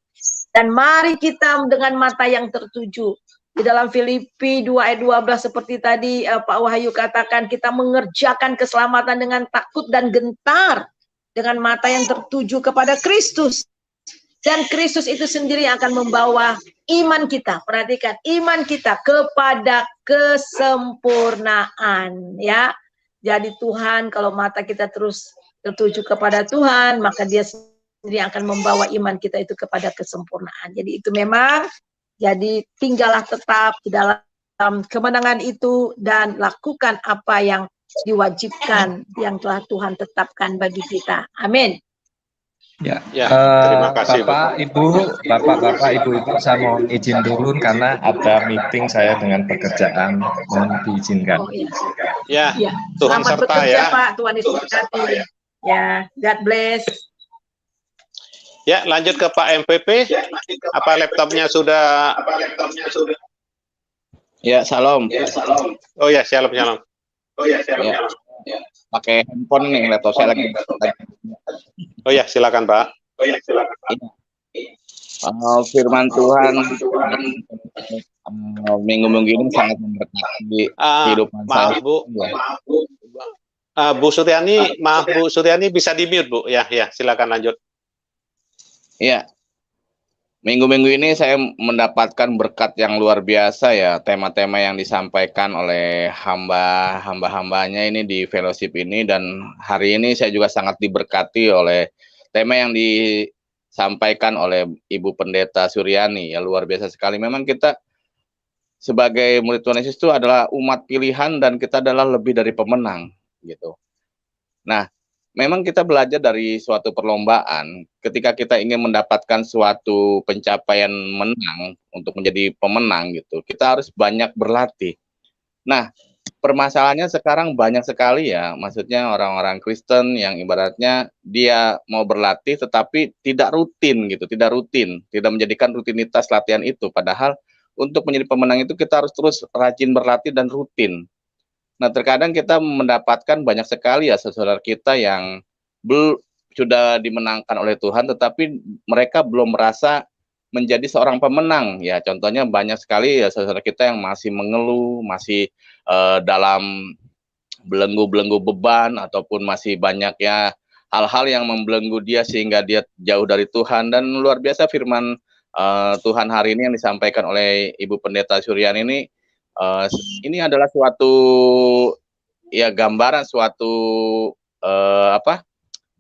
Dan mari kita dengan mata yang tertuju. Di dalam Filipi 2 ayat 12 seperti tadi Pak Wahyu katakan, kita mengerjakan keselamatan dengan takut dan gentar, dengan mata yang tertuju kepada Kristus. Dan Kristus itu sendiri akan membawa iman kita. Perhatikan, iman kita kepada kesempurnaan, ya. Jadi Tuhan, kalau mata kita terus tertuju kepada Tuhan, maka Dia sendiri akan membawa iman kita itu kepada kesempurnaan. Jadi itu memang, jadi tinggallah tetap di dalam kemenangan itu dan lakukan apa yang diwajibkan yang telah Tuhan tetapkan bagi kita. Amin. Ya, terima kasih, Bapak, Ibu, Ibu, saya mau izin dulu karena ada meeting saya dengan pekerjaan, mohon diizinkan. Oh, iya. Ya, Tuhan selamat serta bekerja, ya. Pak. Tuhan Yesus berkati. Ya, God bless. Ya, lanjut ke Pak MPP. Apa laptopnya sudah? Ya, salam. Oh ya, shalom. Ya. Pakai handphone nih, laptop saya lagi. Oh ya, silakan Pak. Firman Tuhan minggu-minggu ini sangat memberkati kehidupan maaf, saya. Bu. Bu Suryani, maaf Bu Suryani, bisa di-mute, Bu. Ya, silakan lanjut. Iya. Minggu-minggu ini saya mendapatkan berkat yang luar biasa ya, tema-tema yang disampaikan oleh hamba-hambanya ini di fellowship ini, dan hari ini saya juga sangat diberkati oleh tema yang disampaikan oleh Ibu Pendeta Suryani, ya luar biasa sekali. Memang kita sebagai murid Tuhan Yesus itu adalah umat pilihan dan kita adalah lebih dari pemenang gitu. Nah, memang kita belajar dari suatu perlombaan, ketika kita ingin mendapatkan suatu pencapaian menang untuk menjadi pemenang gitu, kita harus banyak berlatih. Nah, permasalahannya sekarang banyak sekali ya, maksudnya orang-orang Kristen yang ibaratnya dia mau berlatih tetapi tidak rutin gitu, tidak menjadikan rutinitas latihan itu, padahal untuk menjadi pemenang itu kita harus terus rajin berlatih dan rutin. Nah, terkadang kita mendapatkan banyak sekali ya saudara kita yang sudah dimenangkan oleh Tuhan, tetapi mereka belum merasa menjadi seorang pemenang. Ya, contohnya banyak sekali ya saudara kita yang masih mengeluh, masih dalam belenggu-belenggu beban, ataupun masih banyak ya hal-hal yang membelenggu dia sehingga dia jauh dari Tuhan. Dan luar biasa firman Tuhan hari ini yang disampaikan oleh Ibu Pendeta Suryani ini adalah suatu ya gambaran, suatu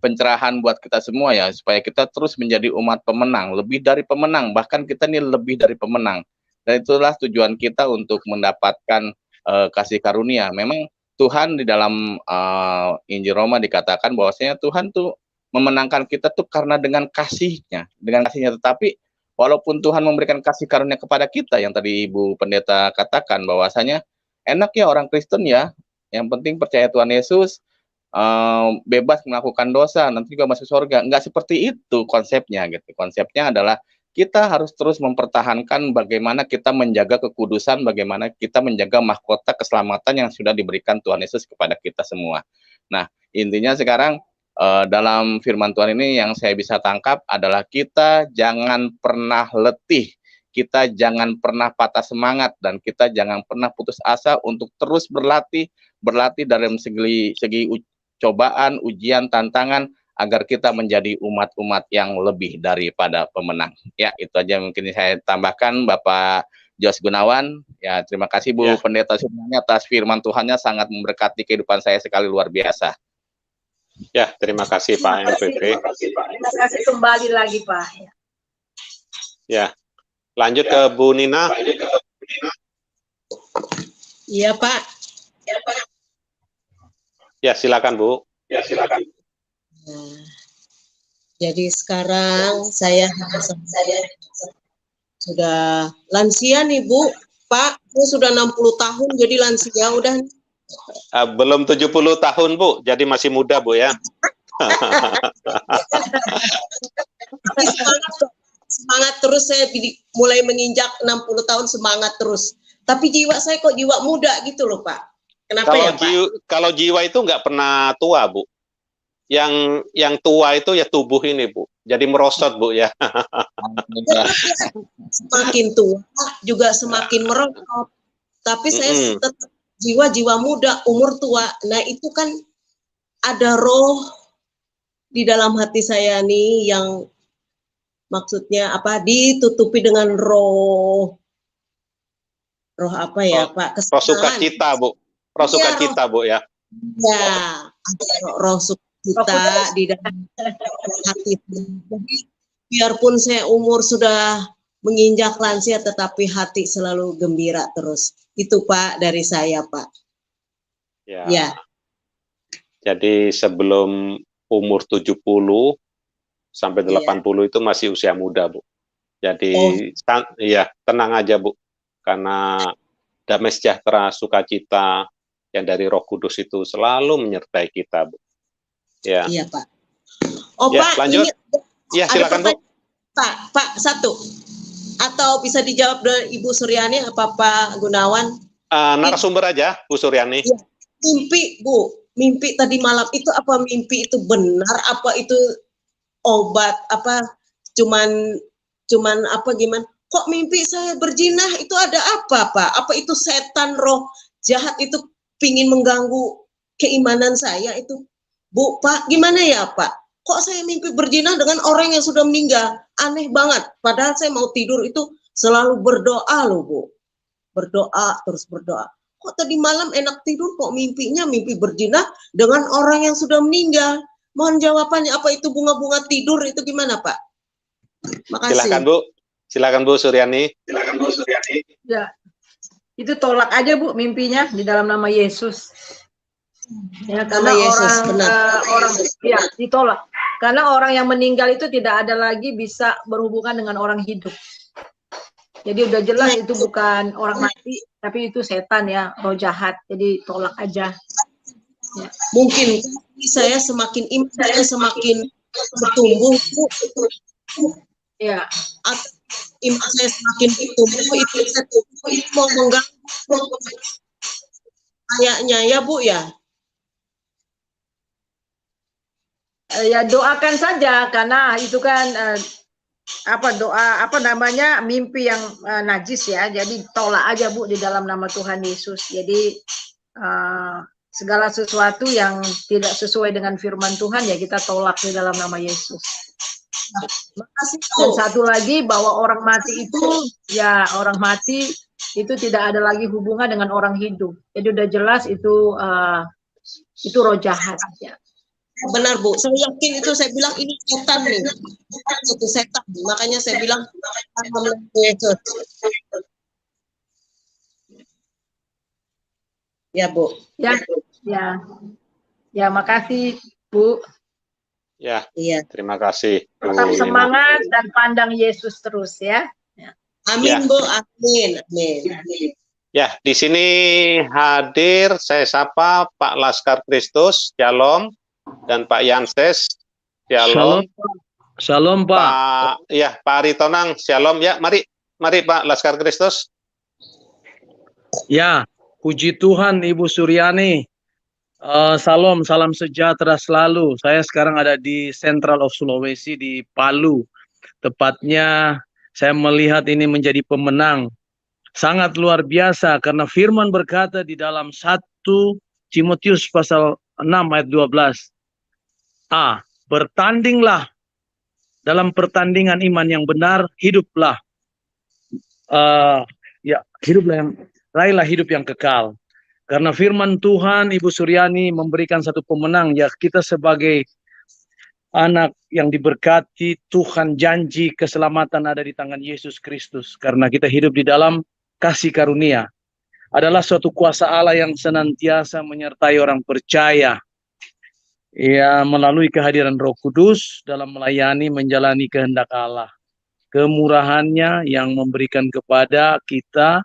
pencerahan buat kita semua ya, supaya kita terus menjadi umat pemenang, lebih dari pemenang, bahkan kita ini lebih dari pemenang. Dan itulah tujuan kita untuk mendapatkan kasih karunia. Memang Tuhan di dalam Injil Roma dikatakan bahwasanya Tuhan tuh memenangkan kita tuh karena dengan kasihnya, tetapi walaupun Tuhan memberikan kasih karunia kepada kita, yang tadi Ibu Pendeta katakan bahwasanya enak ya orang Kristen ya, yang penting percaya Tuhan Yesus, bebas melakukan dosa, nanti juga masuk surga. Enggak seperti itu konsepnya gitu. Konsepnya adalah kita harus terus mempertahankan bagaimana kita menjaga kekudusan, bagaimana kita menjaga mahkota keselamatan yang sudah diberikan Tuhan Yesus kepada kita semua. Nah, intinya sekarang dalam firman Tuhan ini yang saya bisa tangkap adalah kita jangan pernah letih, kita jangan pernah patah semangat, dan kita jangan pernah putus asa untuk terus berlatih dalam segi cobaan, ujian, tantangan, agar kita menjadi umat-umat yang lebih daripada pemenang. Ya, itu aja mungkin saya tambahkan, Bapak Jos Gunawan. Ya, terima kasih Bu Pendeta Suryani atas firman Tuhannya, sangat memberkati kehidupan saya sekali, luar biasa. Ya, terima kasih Pak MPP. Terima kasih kembali lagi Pak. Ya, lanjut ke Bu Nina. Iya Pak. Ya, silakan Bu. Nah, jadi sekarang saya sudah lansia nih Bu. Pak, saya sudah 60 tahun jadi lansia udah. Belum 70 tahun Bu, jadi masih muda Bu ya. Semangat terus, saya mulai menginjak 60 tahun semangat terus. Tapi jiwa saya kok jiwa muda gitu loh Pak. Kenapa ya Pak? Kalau jiwa itu nggak pernah tua Bu. Yang tua itu ya tubuh ini Bu. Jadi merosot Bu ya. Semakin tua juga semakin merosot. Tapi saya tetap jiwa muda, umur tua. Nah itu kan ada roh di dalam hati saya nih yang maksudnya apa, ditutupi dengan roh apa ya Pak? Roh sukacita, Bu. Roh sukacita, Bu, ya. Ya, roh sukacita di dalam hati. Jadi biarpun saya umur sudah menginjak lansia, tetapi hati selalu gembira terus. Itu Pak dari saya, Pak. Ya. Jadi sebelum umur 70 sampai 80 itu masih usia muda, Bu. Jadi ya tenang aja, Bu. Karena damai sejahtera, sukacita yang dari Roh Kudus itu selalu menyertai kita, Bu. Ya. Iya, Pak. Oh, ya, Pak, lanjut. Ya, silakan, Bu. Pak, satu. Atau bisa dijawab dari Ibu Suryani apa Pak Gunawan? Narasumber aja, Bu Suryani. Ya. Mimpi, Bu. Mimpi tadi malam itu apa mimpi itu benar? Apa itu obat? Apa cuman apa gimana? Kok mimpi saya berjinah itu ada apa, Pak? Apa itu setan roh jahat itu pingin mengganggu keimanan saya itu? Bu, Pak, gimana ya, Pak? Kok saya mimpi berjinah dengan orang yang sudah meninggal? Aneh banget. Padahal saya mau tidur itu selalu berdoa loh, Bu. Berdoa, terus berdoa. Kok tadi malam enak tidur, kok mimpinya mimpi berjinah dengan orang yang sudah meninggal? Mohon jawabannya, apa itu bunga-bunga tidur itu gimana, Pak? Makasih. Silakan, Bu. Silakan Bu Suryani. Ya, itu tolak aja Bu mimpinya di dalam nama Yesus. Ya, karena Yesus, orang ya ditolak. Karena orang yang meninggal itu tidak ada lagi bisa berhubungan dengan orang hidup. Jadi udah jelas itu bukan orang mati, tapi itu setan ya, roh jahat. Jadi tolak aja. Ya. Mungkin saya semakin iman saya semakin bertumbuh. Ya. Iman saya semakin bertumbuh itu mau mengganggu kayaknya ya Bu ya. Ya doakan saja karena itu kan apa namanya mimpi yang najis ya. Jadi tolak aja Bu di dalam nama Tuhan Yesus. Jadi segala sesuatu yang tidak sesuai dengan firman Tuhan ya kita tolak di dalam nama Yesus. Dan satu lagi bahwa orang mati itu ya orang mati itu tidak ada lagi hubungan dengan orang hidup. Jadi udah jelas itu roh jahat ya. Benar Bu, saya yakin itu saya bilang ini setan nih, itu setan. Makanya saya bilang Yesus. Ya Bu. Ya makasih Bu. Ya, terima kasih. Tetap semangat dan pandang Yesus terus ya. Amin Bu, amin. Ya, di sini hadir saya sapa Pak Laskar Kristus, Shalom. Dan Pak Yanses, Shalom. Shalom Pak. Pak Aritonang, Shalom ya. Mari Pak Laskar Kristus. Ya, puji Tuhan Ibu Suryani. Salam sejahtera selalu. Saya sekarang ada di Central of Sulawesi di Palu. Tepatnya saya melihat ini menjadi pemenang. Sangat luar biasa karena firman berkata di dalam 1 Timotius pasal 6 ayat 12. Bertandinglah dalam pertandingan iman yang benar, hiduplah. Raihlah hidup yang kekal. Karena firman Tuhan, Ibu Suryani memberikan satu pemenang, ya kita sebagai anak yang diberkati, Tuhan janji keselamatan ada di tangan Yesus Kristus. Karena kita hidup di dalam kasih karunia. Adalah suatu kuasa Allah yang senantiasa menyertai orang percaya. Ya, melalui kehadiran Roh Kudus dalam melayani, menjalani kehendak Allah. Kemurahannya yang memberikan kepada kita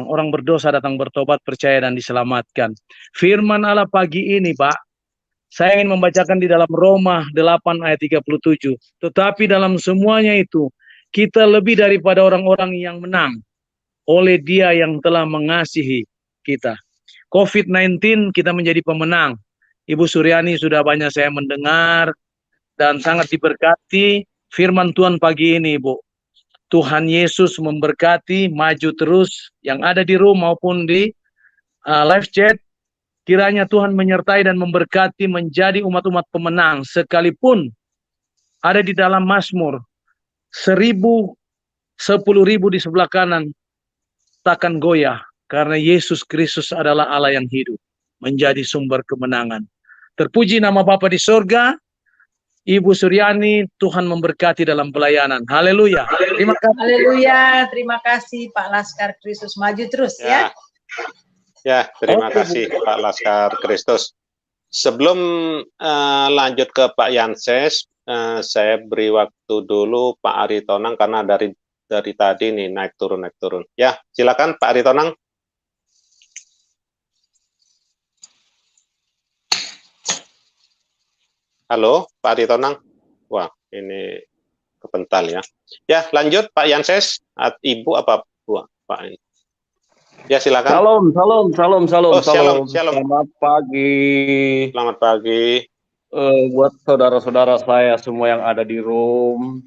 orang berdosa datang bertobat, percaya dan diselamatkan. Firman Allah pagi ini, Pak, saya ingin membacakan di dalam Roma 8 ayat 37. Tetapi dalam semuanya itu, kita lebih daripada orang-orang yang menang oleh Dia yang telah mengasihi kita. COVID-19 kita menjadi pemenang. Ibu Suryani sudah banyak saya mendengar dan sangat diberkati firman Tuhan pagi ini, Bu. Tuhan Yesus memberkati, maju terus yang ada di room maupun di live chat. Kiranya Tuhan menyertai dan memberkati menjadi umat-umat pemenang sekalipun ada di dalam Mazmur 1000, 10.000 di sebelah kanan takkan goyah, karena Yesus Kristus adalah Allah yang hidup, menjadi sumber kemenangan. Terpuji nama Bapa di surga, Ibu Suryani, Tuhan memberkati dalam pelayanan. Haleluya. Terima kasih. Haleluya, terima kasih Pak Laskar Kristus, maju terus ya. Ya, terima kasih Pak Laskar Kristus. Sebelum lanjut ke Pak Yanses, saya beri waktu dulu Pak Aritonang karena dari tadi nih naik turun. Ya, silakan Pak Aritonang. Halo, Pak Aritonang. Wah, ini kepental ya. Ya, lanjut Pak Yanses. Ibu apa Bu? Pak. Ya, silakan. Salam. Oh, shalom. Selamat pagi. Selamat pagi. Buat saudara-saudara saya semua yang ada di Rome.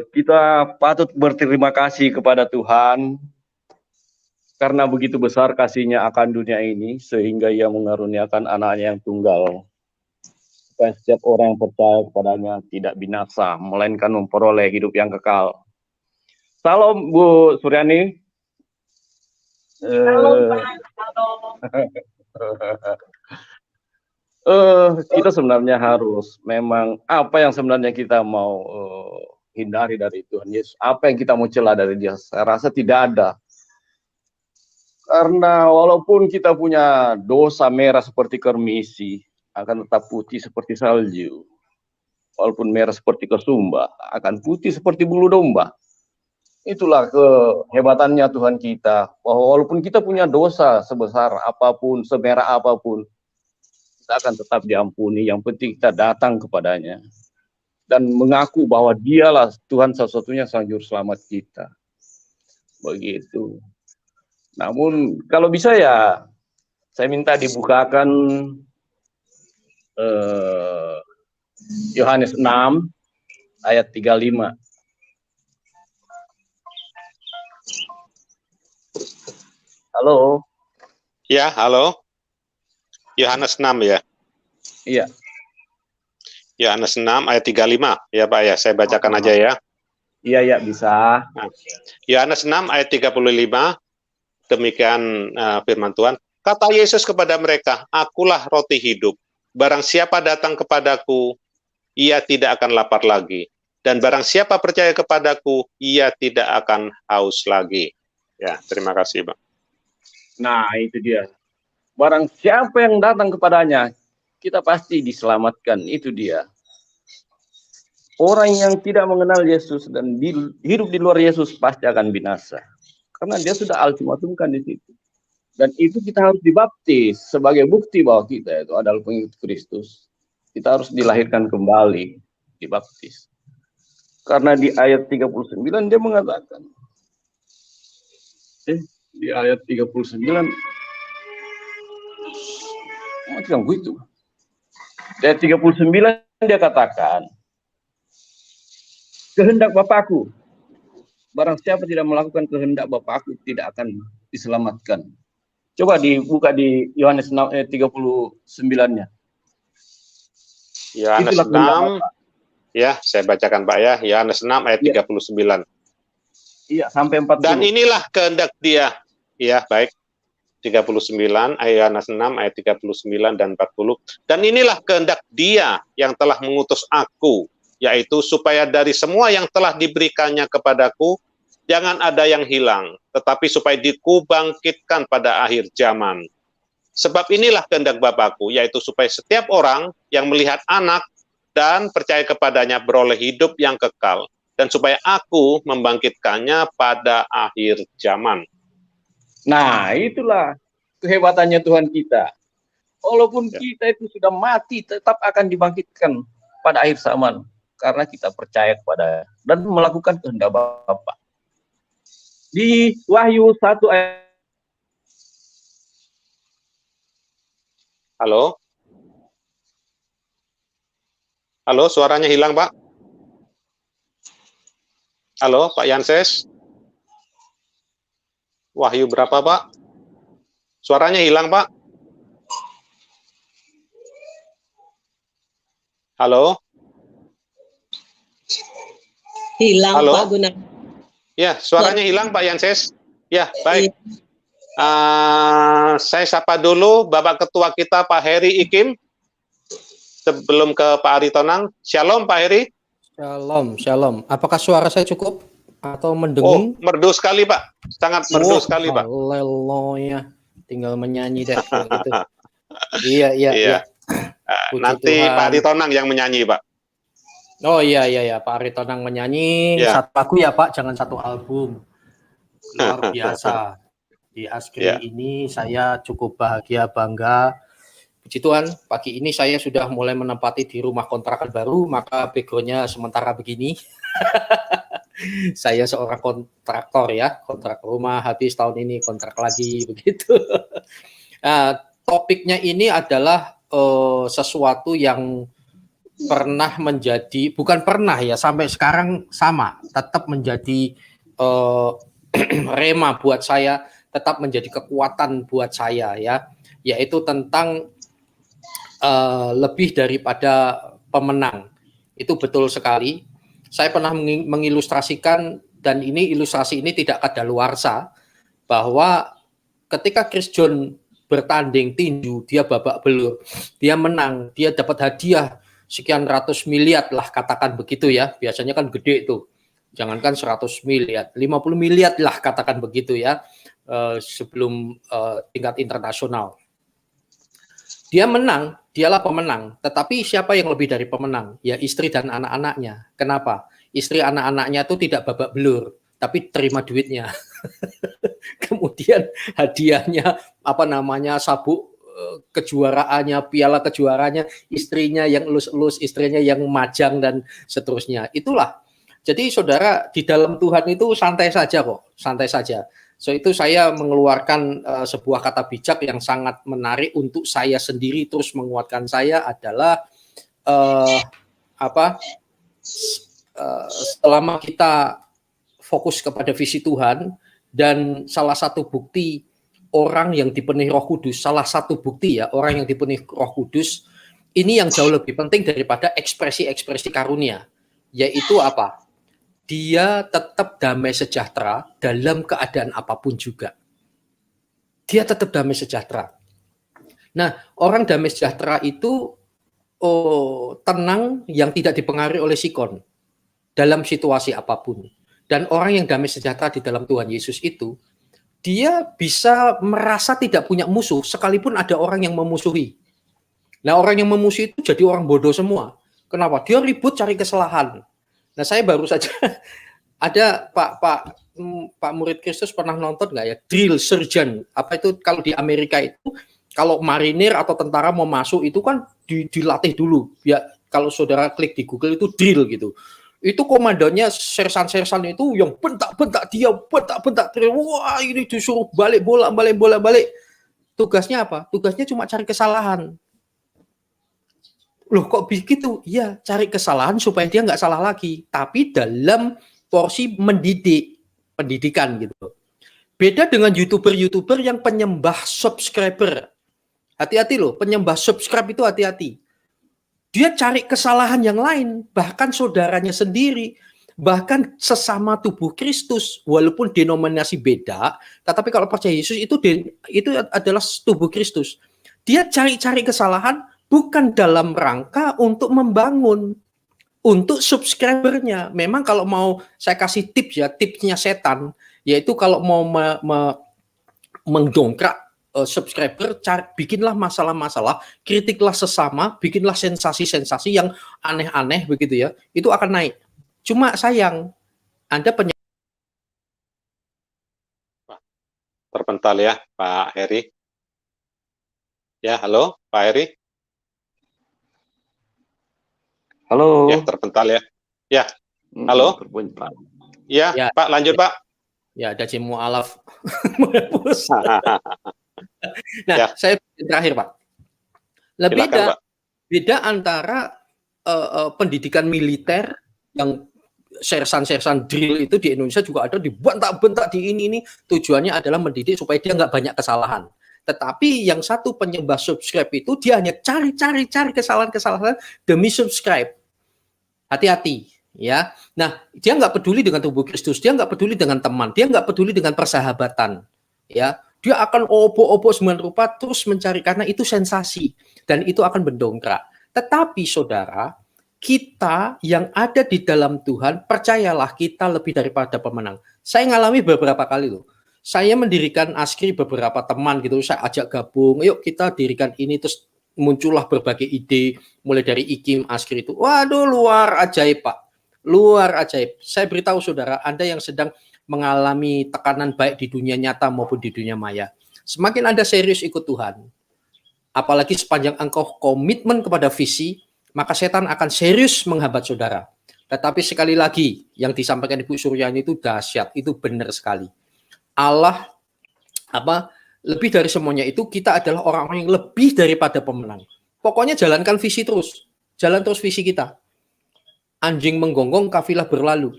Kita patut berterima kasih kepada Tuhan karena begitu besar kasih-Nya akan dunia ini sehingga Ia mengaruniakan anaknya yang tunggal supaya setiap orang yang percaya kepadanya tidak binasa melainkan memperoleh hidup yang kekal. Salam Bu Suryani. Kita sebenarnya harus memang apa yang sebenarnya kita mau hindari dari Tuhan Yesus, apa yang kita mau cela dari Dia, saya rasa tidak ada. Karena walaupun kita punya dosa merah seperti kermisi, akan tetap putih seperti salju. Walaupun merah seperti kesumba, akan putih seperti bulu domba. Itulah kehebatannya Tuhan kita, bahwa walaupun kita punya dosa sebesar apapun, semerah apapun, kita akan tetap diampuni. Yang penting kita datang kepadanya dan mengaku bahwa Dialah Tuhan satu-satunya sang juru selamat kita. Begitu. Namun kalau bisa ya saya minta dibukakan Yohanes 6 ayat 35. Halo. Ya, halo. Yohanes 6 ya. Iya. Yohanes 6 ayat 35 ya Pak ya. Saya bacakan aja ya. Iya, bisa. Nah, Yohanes 6 ayat 35. Demikian firman Tuhan. Kata Yesus kepada mereka, "Akulah roti hidup. Barang siapa datang kepadaku, ia tidak akan lapar lagi. Dan barang siapa percaya kepadaku, ia tidak akan haus lagi." Ya, terima kasih, Bang. Nah, itu dia. Barang siapa yang datang kepadanya, kita pasti diselamatkan. Itu dia. Orang yang tidak mengenal Yesus dan hidup di luar Yesus pasti akan binasa. Karena dia sudah ultimatumkan di situ. Dan itu kita harus dibaptis sebagai bukti bahwa kita itu adalah pengikut Kristus. Kita harus dilahirkan kembali, dibaptis. Karena di ayat 39 dia mengatakan, di ayat 39, macam begitu. Di ayat 39 dia katakan, kehendak Bapakku, barang siapa tidak melakukan kehendak Bapakku tidak akan diselamatkan. Coba dibuka di Yohanes 6 ayat 39-nya. Yohanes 6, ya saya bacakan Pak ya, Yohanes 6 ayat 39. Iya, sampai 40. Dan inilah kehendak Dia. Ya, baik. 39, Yohanes 6 ayat 39 dan 40. Dan inilah kehendak Dia yang telah mengutus aku, yaitu supaya dari semua yang telah diberikannya kepadaku, jangan ada yang hilang, tetapi supaya dikubangkitkan pada akhir zaman. Sebab inilah kehendak Bapakku, yaitu supaya setiap orang yang melihat anak dan percaya kepadanya beroleh hidup yang kekal, dan supaya aku membangkitkannya pada akhir zaman. Nah, itulah kehebatannya Tuhan kita. Walaupun kita itu sudah mati, tetap akan dibangkitkan pada akhir zaman. Karena kita percaya kepada dan melakukan kehendak Bapa. Di Wahyu 1 ayat. Halo? Halo, suaranya hilang, Pak. Halo, Pak Yanses. Wahyu berapa, Pak? Suaranya hilang, Pak. Halo? Hilang Halo? Pak Guna. Ya, suaranya hilang Pak Yanses. Ya, baik. Saya sapa dulu Bapak Ketua kita Pak Heri Ikim. Sebelum ke Pak Aritonang. Shalom Pak Heri. Shalom, shalom. Apakah suara saya cukup atau Oh, mendengung? merdu sekali Pak. Sangat merdu sekali Pak. Haleluya. Tinggal menyanyi deh kalau gitu. Iya, iya, iya. Puji Nanti Tuhan. Pak Aritonang yang menyanyi Pak. Oh iya, iya, ya. Pak Aritonang menyanyi Ya. satu lagu ya Pak, jangan satu album. Luar biasa. Di Askri Ya. ini saya cukup bahagia, bangga. Puji Tuhan, pagi ini saya sudah mulai menempati di rumah kontrakan baru, maka background-nya sementara begini. Saya seorang kontraktor ya, kontrak rumah habis tahun ini, kontrak lagi begitu. Topiknya ini adalah sesuatu yang pernah menjadi, bukan pernah ya, sampai sekarang sama, tetap menjadi rema buat saya, tetap menjadi kekuatan buat saya ya, yaitu tentang lebih daripada pemenang. Itu betul sekali. Saya pernah mengilustrasikan, dan ini ilustrasi ini tidak kadaluarsa, bahwa ketika Chris John bertanding tinju, dia babak belur, dia menang, dia dapat hadiah sekian ratus miliar lah, katakan begitu ya. Biasanya kan gede tuh. Jangankan 100 miliar, 50 miliar lah katakan begitu ya, sebelum tingkat internasional. Dia menang, dialah pemenang. Tetapi siapa yang lebih dari pemenang? Ya istri dan anak-anaknya. Kenapa? Istri anak-anaknya itu tidak babak belur, tapi terima duitnya. Kemudian hadiahnya, apa namanya, sabuk kejuaraannya, piala kejuaraannya, istrinya yang elus-elus, istrinya yang majang, dan seterusnya. Itulah. Jadi saudara, di dalam Tuhan itu santai saja kok, santai saja. So itu saya mengeluarkan sebuah kata bijak yang sangat menarik untuk saya sendiri terus menguatkan saya adalah selama kita fokus kepada visi Tuhan, dan salah satu bukti orang yang dipenuhi Roh Kudus, salah satu bukti ya orang yang dipenuhi Roh Kudus ini yang jauh lebih penting daripada ekspresi-ekspresi karunia, yaitu apa? Dia tetap damai sejahtera dalam keadaan apapun juga. Dia tetap damai sejahtera. Nah, orang damai sejahtera itu tenang yang tidak dipengaruhi oleh sikon dalam situasi apapun. Dan orang yang damai sejahtera di dalam Tuhan Yesus itu, dia bisa merasa tidak punya musuh sekalipun ada orang yang memusuhi. Nah, orang yang memusuhi itu jadi orang bodoh semua. Kenapa? Dia ribut cari kesalahan. Nah, saya baru saja ada Pak murid Kristus pernah nonton nggak ya, drill sergeant, apa itu kalau di Amerika itu, kalau marinir atau tentara mau masuk itu kan dilatih dulu ya. Kalau saudara klik di Google itu drill gitu, itu komandannya sersan-sersan itu yang bentak-bentak dia, bentak-bentak, wah ini disuruh balik bola, balik. Tugasnya apa? Tugasnya cuma cari kesalahan. Loh kok begitu? Ya cari kesalahan supaya dia nggak salah lagi, tapi dalam porsi pendidikan gitu. Beda dengan YouTuber yang penyembah subscriber. Hati-hati loh, penyembah subscribe itu hati-hati. Dia cari kesalahan yang lain, bahkan saudaranya sendiri, bahkan sesama tubuh Kristus, walaupun denominasi beda, tetapi kalau percaya Yesus itu adalah tubuh Kristus. Dia cari-cari kesalahan bukan dalam rangka untuk membangun, untuk subscribernya. Memang kalau mau saya kasih tips ya, tipsnya setan, yaitu kalau mau mendongkrak subscriber, bikinlah masalah-masalah, kritiklah sesama, bikinlah sensasi-sensasi yang aneh-aneh begitu ya, itu akan naik. Cuma sayang, Anda terpental ya Pak Heri. Ya, halo Pak Heri. Halo. Ya, terpental ya. Ya, halo. Ya, ya, Pak, lanjut Pak. Ya, ada cimu alaf. Nah, ya. Saya terakhir Pak. Beda antara pendidikan militer yang sersan-sersan drill itu di Indonesia juga ada, dibentak-bentak di ini tujuannya adalah mendidik supaya dia nggak banyak kesalahan. Tetapi yang satu penyembah subscribe itu dia hanya cari kesalahan-kesalahan demi subscribe. Hati-hati ya. Nah, dia nggak peduli dengan tubuh Kristus, dia nggak peduli dengan teman, dia nggak peduli dengan persahabatan. Ya, dia akan opo-opo sembilan rupa terus mencari karena itu sensasi dan itu akan mendongkrak. Tetapi saudara, kita yang ada di dalam Tuhan, percayalah kita lebih daripada pemenang. Saya ngalami beberapa kali loh. Saya mendirikan Askri beberapa teman gitu, saya ajak gabung, yuk kita dirikan ini, terus muncullah berbagai ide, mulai dari IKIM, Askri itu. Waduh, luar ajaib Pak. Luar ajaib. Saya beritahu saudara, Anda yang sedang mengalami tekanan baik di dunia nyata maupun di dunia maya. Semakin Anda serius ikut Tuhan, apalagi sepanjang engkau komitmen kepada visi, maka setan akan serius menghambat saudara. Tetapi sekali lagi, yang disampaikan Ibu Suryani itu dahsyat, itu benar sekali. Allah, lebih dari semuanya itu, kita adalah orang-orang yang lebih daripada pemenang. Pokoknya jalankan visi terus. Jalan terus visi kita. Anjing menggonggong, kafilah berlalu.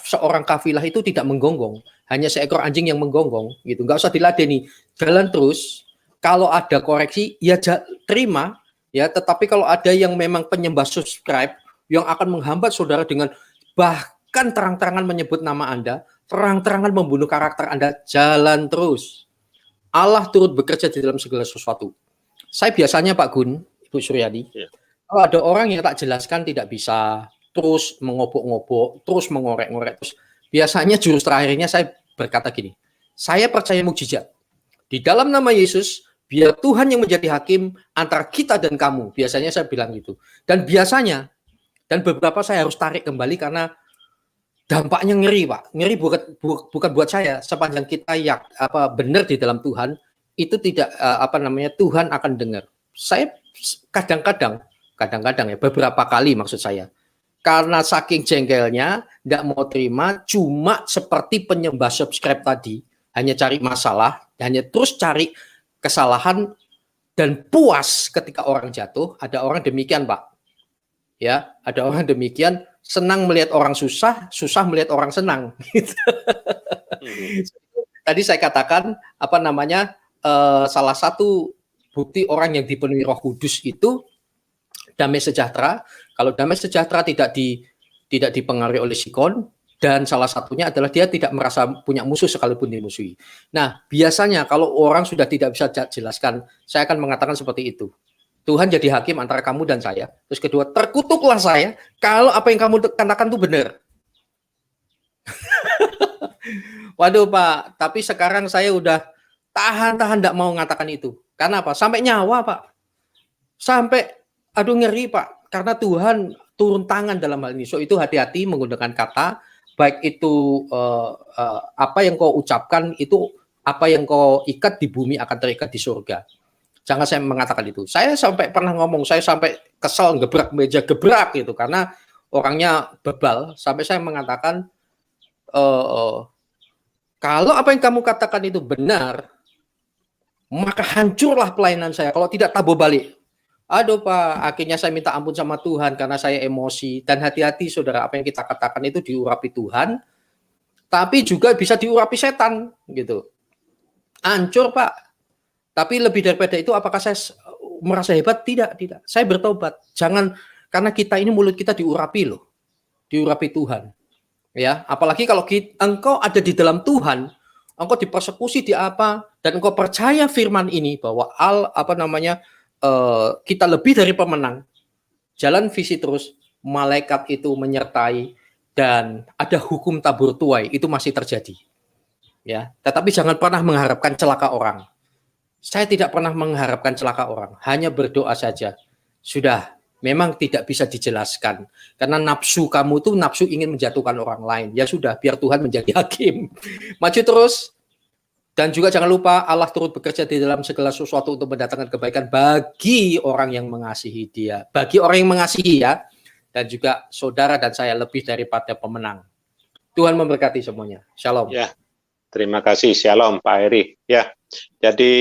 Seorang kafilah itu tidak menggonggong, hanya seekor anjing yang menggonggong, gitu. Nggak usah diladeni, jalan terus. Kalau ada koreksi, ya terima, ya. Tetapi kalau ada yang memang penyembah subscribe yang akan menghambat saudara dengan bahkan terang-terangan menyebut nama Anda, terang-terangan membunuh karakter Anda, jalan terus. Allah turut bekerja di dalam segala sesuatu. Saya biasanya Pak Gun, Ibu Suryani, kalau ada orang yang tak jelaskan tidak bisa, terus mengobok-ngobok, terus mengorek-ngorek, terus biasanya jurus terakhirnya saya berkata gini, saya percaya mukjizat. Di dalam nama Yesus, biar Tuhan yang menjadi hakim antara kita dan kamu. Biasanya saya bilang gitu. Dan biasanya, dan beberapa saya harus tarik kembali karena dampaknya ngeri Pak. Ngeri bukan buat saya. Sepanjang kita benar di dalam Tuhan, itu tidak Tuhan akan dengar. Saya kadang-kadang ya, beberapa kali maksud saya, karena saking jengkelnya, tidak mau terima, cuma seperti penyembah subscribe tadi, hanya cari masalah, hanya terus cari kesalahan, dan puas ketika orang jatuh. Ada orang demikian Pak. Ya, ada orang demikian, senang melihat orang susah, susah melihat orang senang. Gitu. Tadi saya katakan, salah satu bukti orang yang dipenuhi Roh Kudus itu damai sejahtera. Kalau damai sejahtera tidak dipengaruhi oleh sikon, dan salah satunya adalah dia tidak merasa punya musuh sekalipun dimusuhi. Nah, biasanya kalau orang sudah tidak bisa jelaskan, saya akan mengatakan seperti itu. Tuhan jadi hakim antara kamu dan saya. Terus kedua, terkutuklah saya kalau apa yang kamu katakan itu benar. Waduh Pak, tapi sekarang saya udah tahan tidak mau mengatakan itu. Karena apa? Sampai nyawa Pak. Sampai, aduh ngeri Pak. Karena Tuhan turun tangan dalam hal ini. So itu hati-hati menggunakan kata, baik itu apa yang kau ucapkan, itu apa yang kau ikat di bumi akan terikat di surga. Jangan saya mengatakan itu. Saya sampai pernah ngomong, saya sampai kesel gebrak meja, gebrak gitu, karena orangnya bebal. Sampai saya mengatakan, kalau apa yang kamu katakan itu benar, maka hancurlah pelayanan saya. Kalau tidak, tabuh balik. Aduh Pak, akhirnya saya minta ampun sama Tuhan karena saya emosi. Dan hati-hati saudara, apa yang kita katakan itu diurapi Tuhan, tapi juga bisa diurapi setan gitu. Hancur Pak. Tapi lebih daripada itu, apakah saya merasa hebat? Tidak. Saya bertobat. Jangan, karena kita ini mulut kita diurapi loh, diurapi Tuhan. Ya, apalagi kalau engkau ada di dalam Tuhan, engkau dipersekusi di apa, dan engkau percaya firman ini bahwa kita lebih dari pemenang. Jalan visi terus, malaikat itu menyertai, dan ada hukum tabur tuai, itu masih terjadi. Ya, tetapi jangan pernah mengharapkan celaka orang. Saya tidak pernah mengharapkan celaka orang, hanya berdoa saja. Sudah, memang tidak bisa dijelaskan. Karena nafsu kamu tuh nafsu ingin menjatuhkan orang lain. Ya sudah, biar Tuhan menjadi hakim. Maju terus. Dan juga jangan lupa Allah turut bekerja di dalam segala sesuatu untuk mendatangkan kebaikan bagi orang yang mengasihi Dia. Bagi orang yang mengasihi ya. Dan juga saudara dan saya lebih daripada pemenang. Tuhan memberkati semuanya. Shalom. Ya, terima kasih. Shalom Pak Heri. Ya, jadi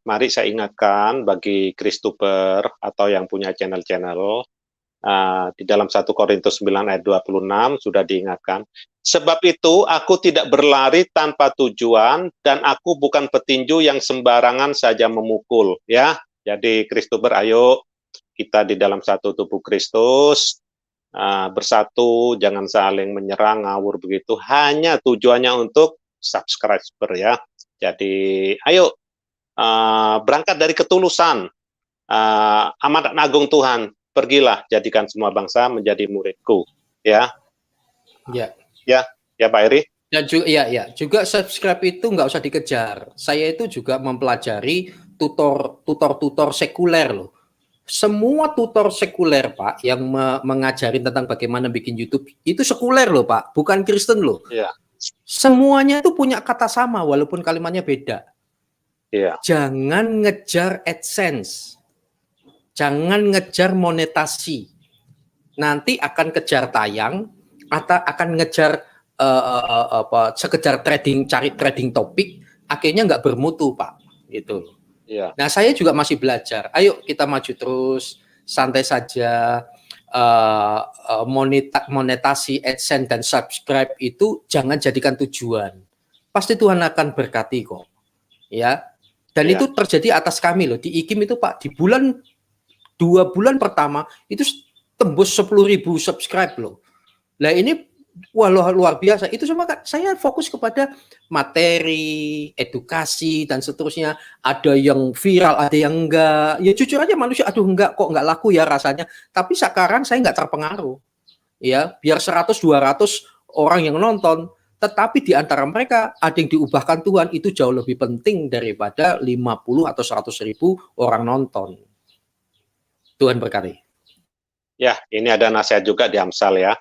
mari saya ingatkan bagi Kristuber atau yang punya channel-channel, Di dalam 1 Korintus 9 ayat 26 sudah diingatkan. Sebab itu aku tidak berlari tanpa tujuan dan aku bukan petinju yang sembarangan saja memukul. Ya, jadi Kristober, ayo kita di dalam satu tubuh Kristus bersatu, jangan saling menyerang, ngawur begitu. Hanya tujuannya untuk subscriber ya. Jadi ayo berangkat dari ketulusan, amanat agung Tuhan, pergilah jadikan semua bangsa menjadi muridku. Ya, Pak Heri. Dan juga, juga subscribe itu nggak usah dikejar. Saya itu juga mempelajari tutor sekuler loh. Semua tutor sekuler Pak yang mengajarin tentang bagaimana bikin YouTube itu sekuler loh Pak, bukan Kristen loh. Iya. Semuanya itu punya kata sama walaupun kalimatnya beda. Iya. Jangan ngejar AdSense, jangan ngejar monetasi. Nanti akan kejar tayang atau akan ngejar sekedar cari trading topik, akhirnya nggak bermutu Pak, gitu. Iya. Nah, saya juga masih belajar. Ayo kita maju terus, santai saja. Monetasi, AdSense dan subscribe itu jangan jadikan tujuan. Pasti Tuhan akan berkati kok. Ya. Dan itu terjadi atas kami loh. Di IKIM itu Pak, di 2 bulan pertama itu tembus 10.000 subscribe loh. Lah ini wah luar biasa. Itu semua kan saya fokus kepada materi, edukasi dan seterusnya. Ada yang viral, ada yang enggak. Ya jujur aja manusia, aduh enggak kok enggak laku ya rasanya. Tapi sekarang saya enggak terpengaruh. Ya, biar 100 200 orang yang nonton, tetapi di antara mereka ada yang diubahkan Tuhan, itu jauh lebih penting daripada 50 atau 100.000 orang nonton. Tuhan berkati. Ya, ini ada nasihat juga di Amsal ya.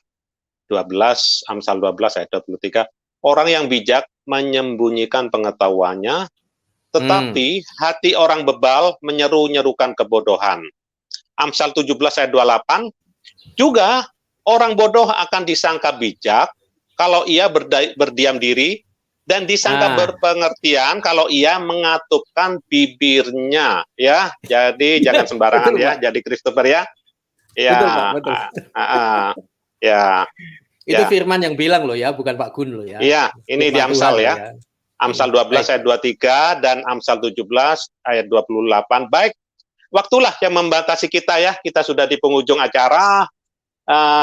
Amsal 12 ayat 23. Orang yang bijak menyembunyikan pengetahuannya, tetapi hati orang bebal menyeru-nyerukan kebodohan. Amsal 17 ayat 28. Juga orang bodoh akan disangka bijak kalau ia berdiam diri, dan disangka berpengertian kalau ia mengatupkan bibirnya. Ya, jadi jangan sembarangan ya. Jadi Christopher ya. Ya. Betul, Pak, betul. Ya. Itu Firman yang bilang loh ya, bukan Pak Gun loh ya. Iya, ini di Amsal Tuhan, ya. Amsal 12 ayat 23 dan Amsal 17 ayat 28. Baik, waktulah yang membatasi kita ya. Kita sudah di penghujung acara.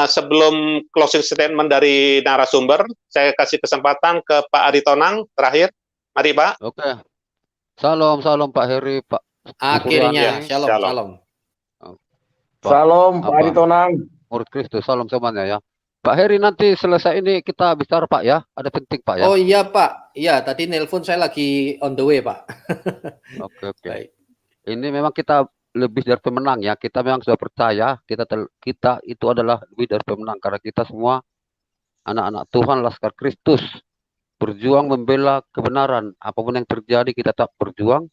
Sebelum closing statement dari narasumber, saya kasih kesempatan ke Pak Aritonang terakhir. Mari Pak. Oke. Salam Pak Heri, Pak. Akhirnya, shalom. Salam Pak Aritonang. Murid Kristus, salam semuanya ya. Pak Heri, nanti selesai ini kita bicara Pak ya. Ada penting Pak ya. Oh iya Pak. Iya, tadi nelpon saya lagi on the way Pak. Oke. Baik. Ini memang kita lebih dari pemenang ya. Kita memang sudah percaya kita itu adalah lebih dari pemenang karena kita semua anak-anak Tuhan, laskar Kristus, berjuang membela kebenaran. Apapun yang terjadi kita tetap berjuang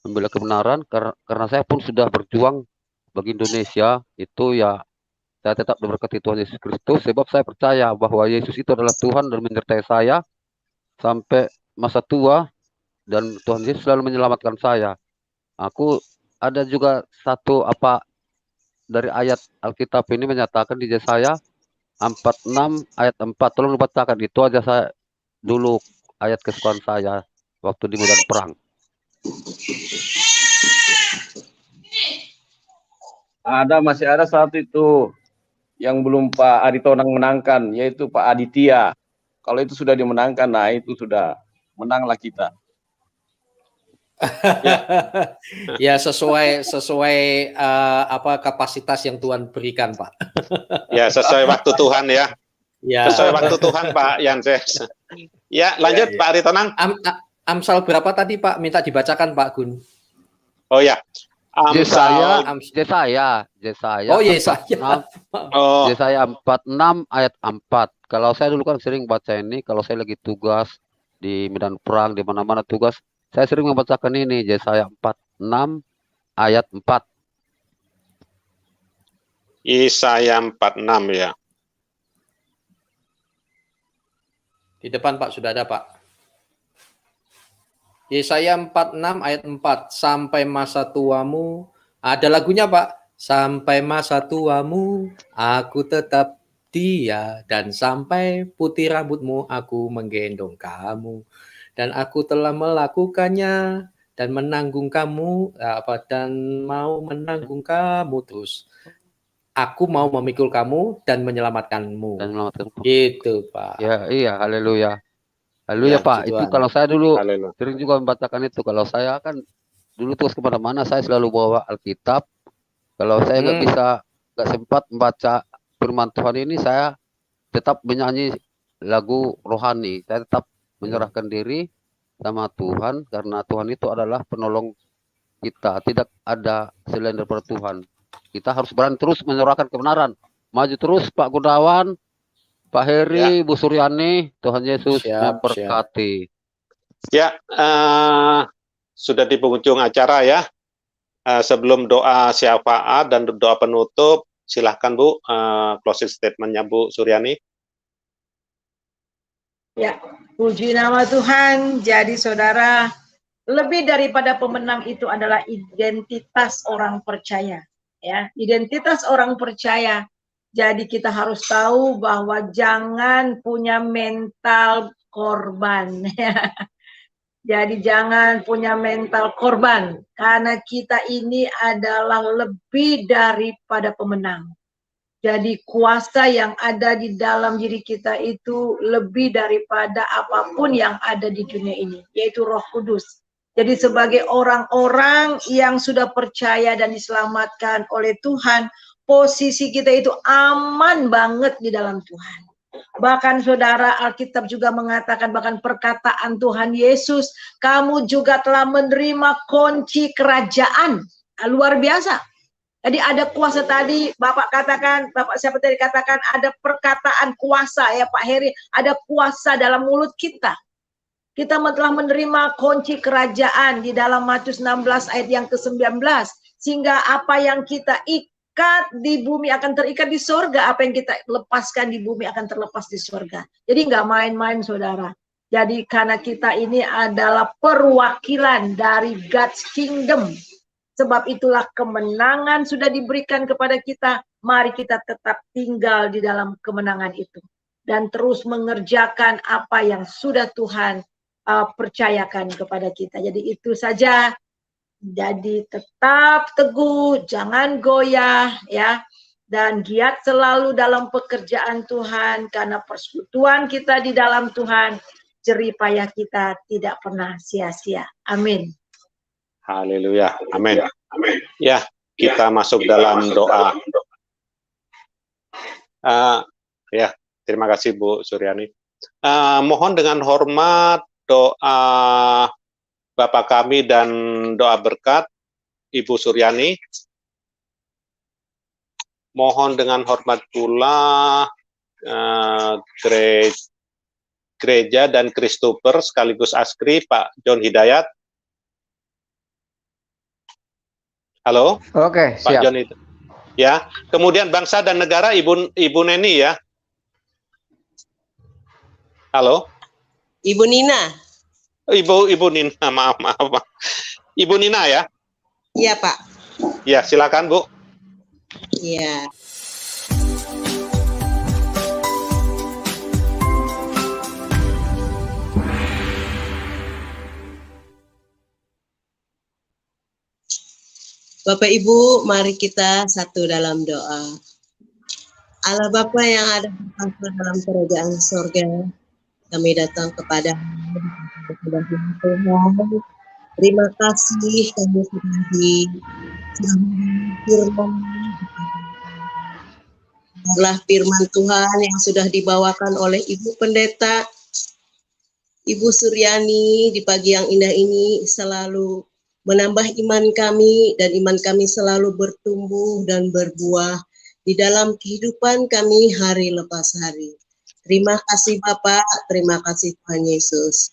membela kebenaran karena saya pun sudah berjuang bagi Indonesia. Itu ya, saya tetap diberkati Tuhan Yesus Kristus sebab saya percaya bahwa Yesus itu adalah Tuhan dan menyertai saya sampai masa tua, dan Tuhan Yesus selalu menyelamatkan saya. Aku ada juga satu dari ayat Alkitab ini menyatakan di Yesaya 46 ayat 4. Tolong dibacakan, itu aja saya dulu ayat kesukaan saya waktu di medan perang. Masih ada satu itu yang belum Pak Aritonang menangkan, yaitu Pak Aditya. Kalau itu sudah dimenangkan, nah itu sudah menanglah kita. Ya sesuai kapasitas yang Tuhan berikan Pak. Ya sesuai waktu Tuhan ya. Ya. Sesuai waktu Tuhan Pak Yanses. Ya lanjut Pak Aritonang. Amsal berapa tadi Pak? Minta dibacakan Pak Gun. Oh ya. Yesaya. Oh Yesaya. Yesaya 46 ayat 4. Kalau saya dulu kan sering baca ini, kalau saya lagi tugas di medan perang, di mana-mana tugas, saya sering membacakan ini, Yesaya 46 ayat 4. Yesaya 46 ya. Di depan Pak, sudah ada Pak. Yesaya 46 ayat 4. Sampai masa tuamu. Ada lagunya Pak. Sampai masa tuamu, aku tetap dia, dan sampai putih rambutmu, aku menggendong kamu. Dan aku telah melakukannya, dan menanggung kamu, dan mau menanggung kamu terus. Aku mau memikul kamu dan menyelamatkanmu. Gitu, Pak. Ya, iya, haleluya. Haleluya, Ya, Pak. puji Itu Tuhan. kalau saya dulu Haleluya. sering juga membacakan itu. Kalau saya kan dulu terus kemana-mana, saya selalu bawa Alkitab. Kalau saya nggak sempat membaca firman Tuhan ini, saya tetap menyanyi lagu rohani. Saya tetap menyerahkan diri sama Tuhan, karena Tuhan itu adalah penolong kita. Tidak ada selain daripada Tuhan. Kita harus berani terus menyerahkan kebenaran. Maju terus, Pak Gunawan, Pak Heri, Bu Suryani. Tuhan Yesus memberkati. Ya, sudah di penghujung acara ya. Sebelum doa syafaat dan doa penutup, silahkan Bu, closing statement-nya Bu Suryani. Ya, puji nama Tuhan. Jadi saudara, lebih daripada pemenang itu adalah identitas orang percaya. Ya, identitas orang percaya. Jadi kita harus tahu bahwa jangan punya mental korban. Jadi jangan punya mental korban, karena kita ini adalah lebih daripada pemenang. Jadi kuasa yang ada di dalam diri kita itu lebih daripada apapun yang ada di dunia ini, yaitu Roh Kudus. Jadi sebagai orang-orang yang sudah percaya dan diselamatkan oleh Tuhan, posisi kita itu aman banget di dalam Tuhan. Bahkan saudara, Alkitab juga mengatakan, bahkan perkataan Tuhan Yesus, kamu juga telah menerima kunci kerajaan. Luar biasa. Jadi ada kuasa tadi, Bapak katakan, Bapak siapa tadi katakan, ada perkataan kuasa ya Pak Heri, ada kuasa dalam mulut kita. Kita telah menerima kunci kerajaan di dalam Matius 16 ayat yang ke-19. Sehingga apa yang kita ikat di bumi akan terikat di surga, apa yang kita lepaskan di bumi akan terlepas di surga. Jadi nggak main-main saudara. Jadi karena kita ini adalah perwakilan dari God's Kingdom. Sebab itulah kemenangan sudah diberikan kepada kita. Mari kita tetap tinggal di dalam kemenangan itu. Dan terus mengerjakan apa yang sudah Tuhan percayakan kepada kita. Jadi itu saja. Jadi tetap teguh, jangan goyah ya. Dan giat selalu dalam pekerjaan Tuhan. Karena persekutuan kita di dalam Tuhan, jerih payah kita tidak pernah sia-sia. Amin. Haleluya. Amin. Ya, kita masuk dalam doa. Ya, terima kasih Bu Suryani. Mohon dengan hormat doa Bapak kami dan doa berkat Ibu Suryani. Mohon dengan hormat pula gereja dan Christopher sekaligus Askri Pak John Hidayat. Halo. Oke, Pak siap. John itu. Ya, kemudian bangsa dan negara Ibu Neni ya. Halo. Ibu Nina. Ibu Nina, maaf. Ibu Nina ya? Iya, Pak. Ya, silakan Bu. Iya. Bapak Ibu, mari kita satu dalam doa. Allah Bapa yang ada dalam kerajaan surga, kami datang kepada Tuhan. Terima kasih kami sudah firman Tuhan yang sudah dibawakan oleh Ibu Pendeta Ibu Suryani di pagi yang indah ini, selalu menambah iman kami, dan iman kami selalu bertumbuh dan berbuah di dalam kehidupan kami hari lepas hari. Terima kasih Bapak, terima kasih Tuhan Yesus.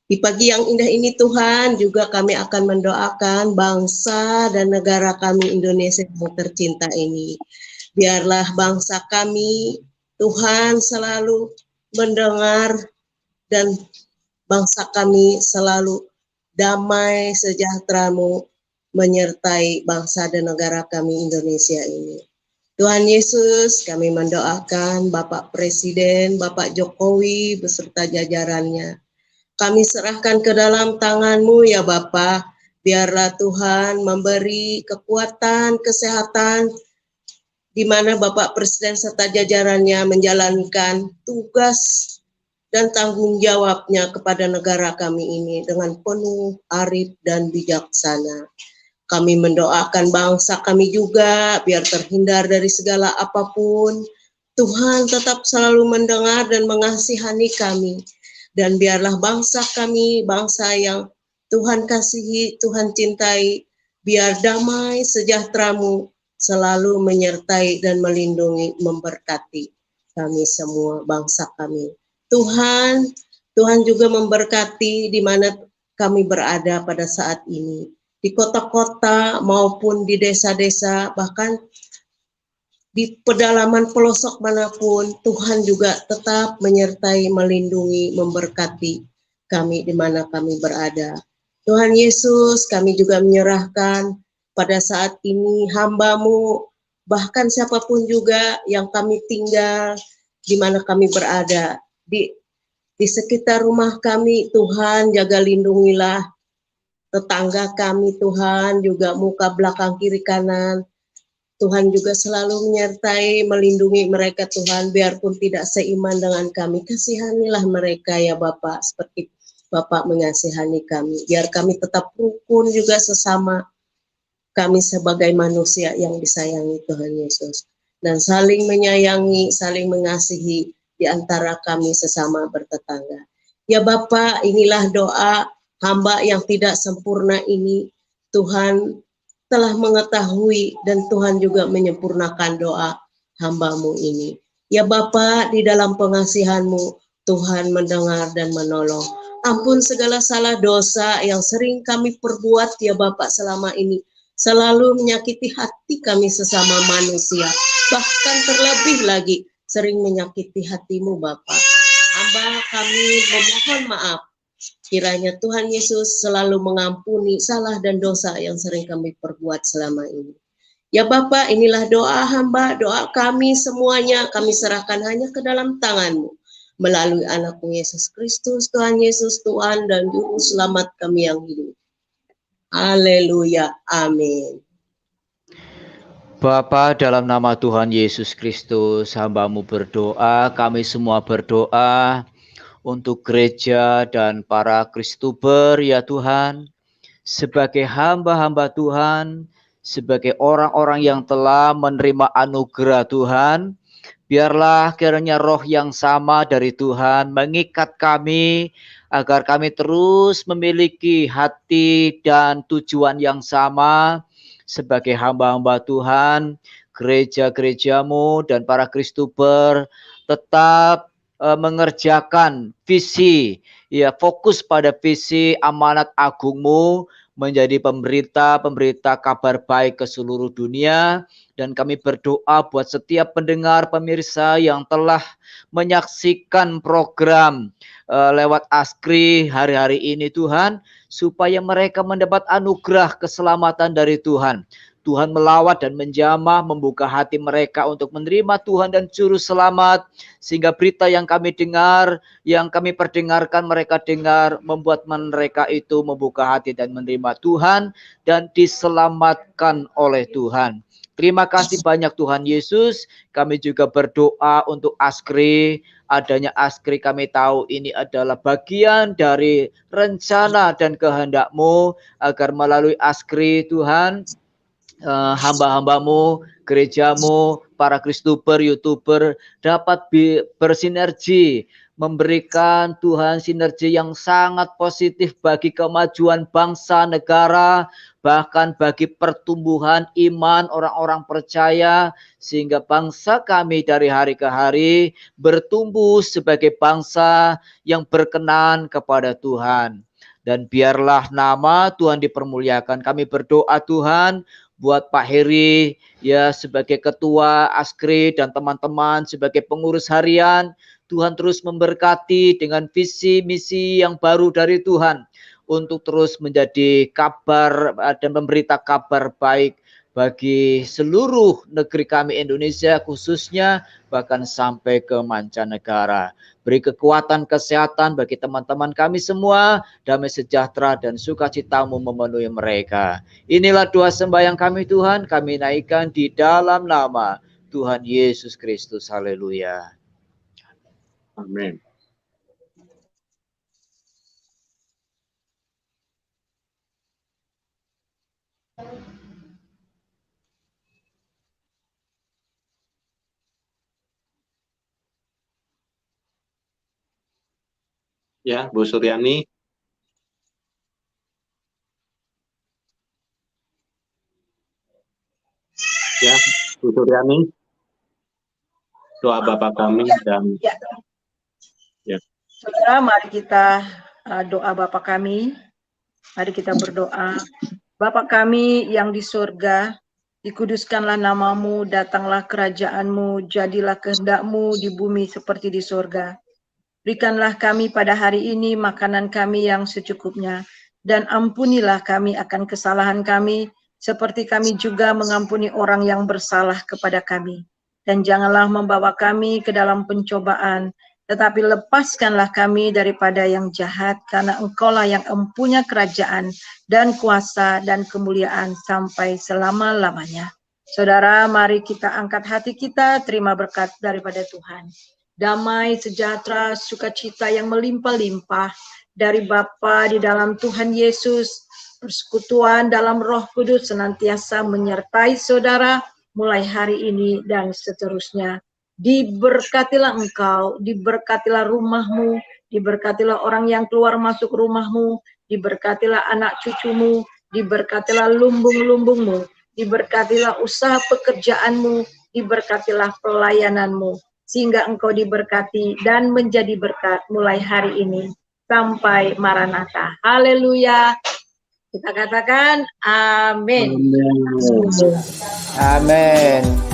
Di pagi yang indah ini Tuhan, juga kami akan mendoakan bangsa dan negara kami Indonesia yang tercinta ini. Biarlah bangsa kami, Tuhan, selalu mendengar, dan bangsa kami selalu damai sejahtera-Mu menyertai bangsa dan negara kami Indonesia ini. Tuhan Yesus, kami mendoakan Bapak Presiden, Bapak Jokowi beserta jajarannya. Kami serahkan ke dalam tangan-Mu ya Bapak. Biarlah Tuhan memberi kekuatan, kesehatan, di mana Bapak Presiden serta jajarannya menjalankan tugas dan tanggung jawabnya kepada negara kami ini dengan penuh arif dan bijaksana. Kami mendoakan bangsa kami juga biar terhindar dari segala apapun. Tuhan tetap selalu mendengar dan mengasihani kami. Dan biarlah bangsa kami, bangsa yang Tuhan kasihi, Tuhan cintai, biar damai sejahtera-Mu selalu menyertai dan melindungi, memberkati kami semua, bangsa kami. Tuhan juga memberkati di mana kami berada pada saat ini. Di kota-kota maupun di desa-desa, bahkan di pedalaman pelosok manapun, Tuhan juga tetap menyertai, melindungi, memberkati kami di mana kami berada. Tuhan Yesus, kami juga menyerahkan pada saat ini hamba-Mu, bahkan siapapun juga yang kami tinggal, di mana kami berada, di sekitar rumah kami, Tuhan jaga lindungilah tetangga kami, Tuhan juga muka belakang kiri kanan, Tuhan juga selalu menyertai, melindungi mereka Tuhan, biarpun tidak seiman dengan kami, kasihanilah mereka ya Bapak, seperti Bapak mengasihani kami, biar kami tetap rukun juga sesama kami sebagai manusia yang disayangi Tuhan Yesus, dan saling menyayangi, saling mengasihi di antara kami sesama bertetangga. Ya Bapak, inilah doa hamba yang tidak sempurna ini, Tuhan telah mengetahui dan Tuhan juga menyempurnakan doa hamba-Mu ini. Ya Bapa, di dalam pengasihan-Mu, Tuhan mendengar dan menolong. Ampun segala salah dosa yang sering kami perbuat ya Bapak selama ini. Selalu menyakiti hati kami sesama manusia. Bahkan terlebih lagi sering menyakiti hati-Mu Bapak. Hamba kami memohon maaf. Kiranya Tuhan Yesus selalu mengampuni salah dan dosa yang sering kami perbuat selama ini. Ya Bapa, inilah doa hamba, doa kami semuanya, kami serahkan hanya ke dalam tangan-Mu. Melalui anak-Mu Yesus Kristus, Tuhan Yesus, Tuhan dan Juru Selamat kami yang hidup. Haleluya, amin. Bapa, dalam nama Tuhan Yesus Kristus, hamba-Mu berdoa, kami semua berdoa untuk gereja dan para Kristuber ya Tuhan, sebagai hamba-hamba Tuhan, sebagai orang-orang yang telah menerima anugerah Tuhan, biarlah kiranya roh yang sama dari Tuhan mengikat kami, agar kami terus memiliki hati dan tujuan yang sama, sebagai hamba-hamba Tuhan, gereja-gereja-Mu dan para Kristuber tetap mengerjakan visi, ya fokus pada visi amanat agung-Mu, menjadi pemberita kabar baik ke seluruh dunia. Dan kami berdoa buat setiap pendengar pemirsa yang telah menyaksikan program lewat Askri hari-hari ini Tuhan, supaya mereka mendapat anugerah keselamatan dari Tuhan. Tuhan melawat dan menjamah, membuka hati mereka untuk menerima Tuhan dan Juru Selamat, sehingga berita yang kami dengar, yang kami perdengarkan, mereka dengar, membuat mereka itu membuka hati dan menerima Tuhan dan diselamatkan oleh Tuhan. Terima kasih banyak Tuhan Yesus. Kami juga berdoa untuk Askri. Adanya Askri kami tahu ini adalah bagian dari rencana dan kehendak-Mu, agar melalui Askri Tuhan, hamba-hamba-Mu, gereja-Mu, para Kristuber, YouTuber dapat bersinergi, memberikan Tuhan sinergi yang sangat positif bagi kemajuan bangsa, negara, bahkan bagi pertumbuhan iman orang-orang percaya, sehingga bangsa kami dari hari ke hari bertumbuh sebagai bangsa yang berkenan kepada Tuhan. Dan biarlah nama Tuhan dipermuliakan. Kami berdoa Tuhan buat Pak Heri ya sebagai ketua Askri dan teman-teman sebagai pengurus harian. Tuhan terus memberkati dengan visi misi yang baru dari Tuhan, untuk terus menjadi kabar dan memberita kabar baik bagi seluruh negeri kami Indonesia khususnya, bahkan sampai ke mancanegara. Beri kekuatan kesehatan bagi teman-teman kami semua, damai sejahtera dan sukacitamu memenuhi mereka. Inilah doa sembahyang kami Tuhan, kami naikkan di dalam nama Tuhan Yesus Kristus. Haleluya. Amin. Ya, Bu Suryani. Ya, Bu Suryani. Doa Bapa kami dan ya. Saudara, mari kita doa Bapa kami. Mari kita berdoa. Bapa kami yang di surga, dikuduskanlah namamu, datanglah kerajaanmu, jadilah kehendakmu di bumi seperti di surga. Berikanlah kami pada hari ini makanan kami yang secukupnya, dan ampunilah kami akan kesalahan kami, seperti kami juga mengampuni orang yang bersalah kepada kami. Dan janganlah membawa kami ke dalam pencobaan, tetapi lepaskanlah kami daripada yang jahat, karena Engkaulah yang empunya kerajaan dan kuasa dan kemuliaan sampai selama-lamanya. Saudara, mari kita angkat hati kita, terima berkat daripada Tuhan. Damai, sejahtera, sukacita yang melimpah-limpah dari Bapa di dalam Tuhan Yesus, persekutuan dalam Roh Kudus senantiasa menyertai saudara mulai hari ini dan seterusnya. Diberkatilah engkau, diberkatilah rumahmu, diberkatilah orang yang keluar masuk rumahmu, diberkatilah anak cucumu, diberkatilah lumbung-lumbungmu, diberkatilah usaha pekerjaanmu, diberkatilah pelayananmu, sehingga engkau diberkati dan menjadi berkat mulai hari ini sampai Maranatha. Haleluya. Kita katakan amin. Amin.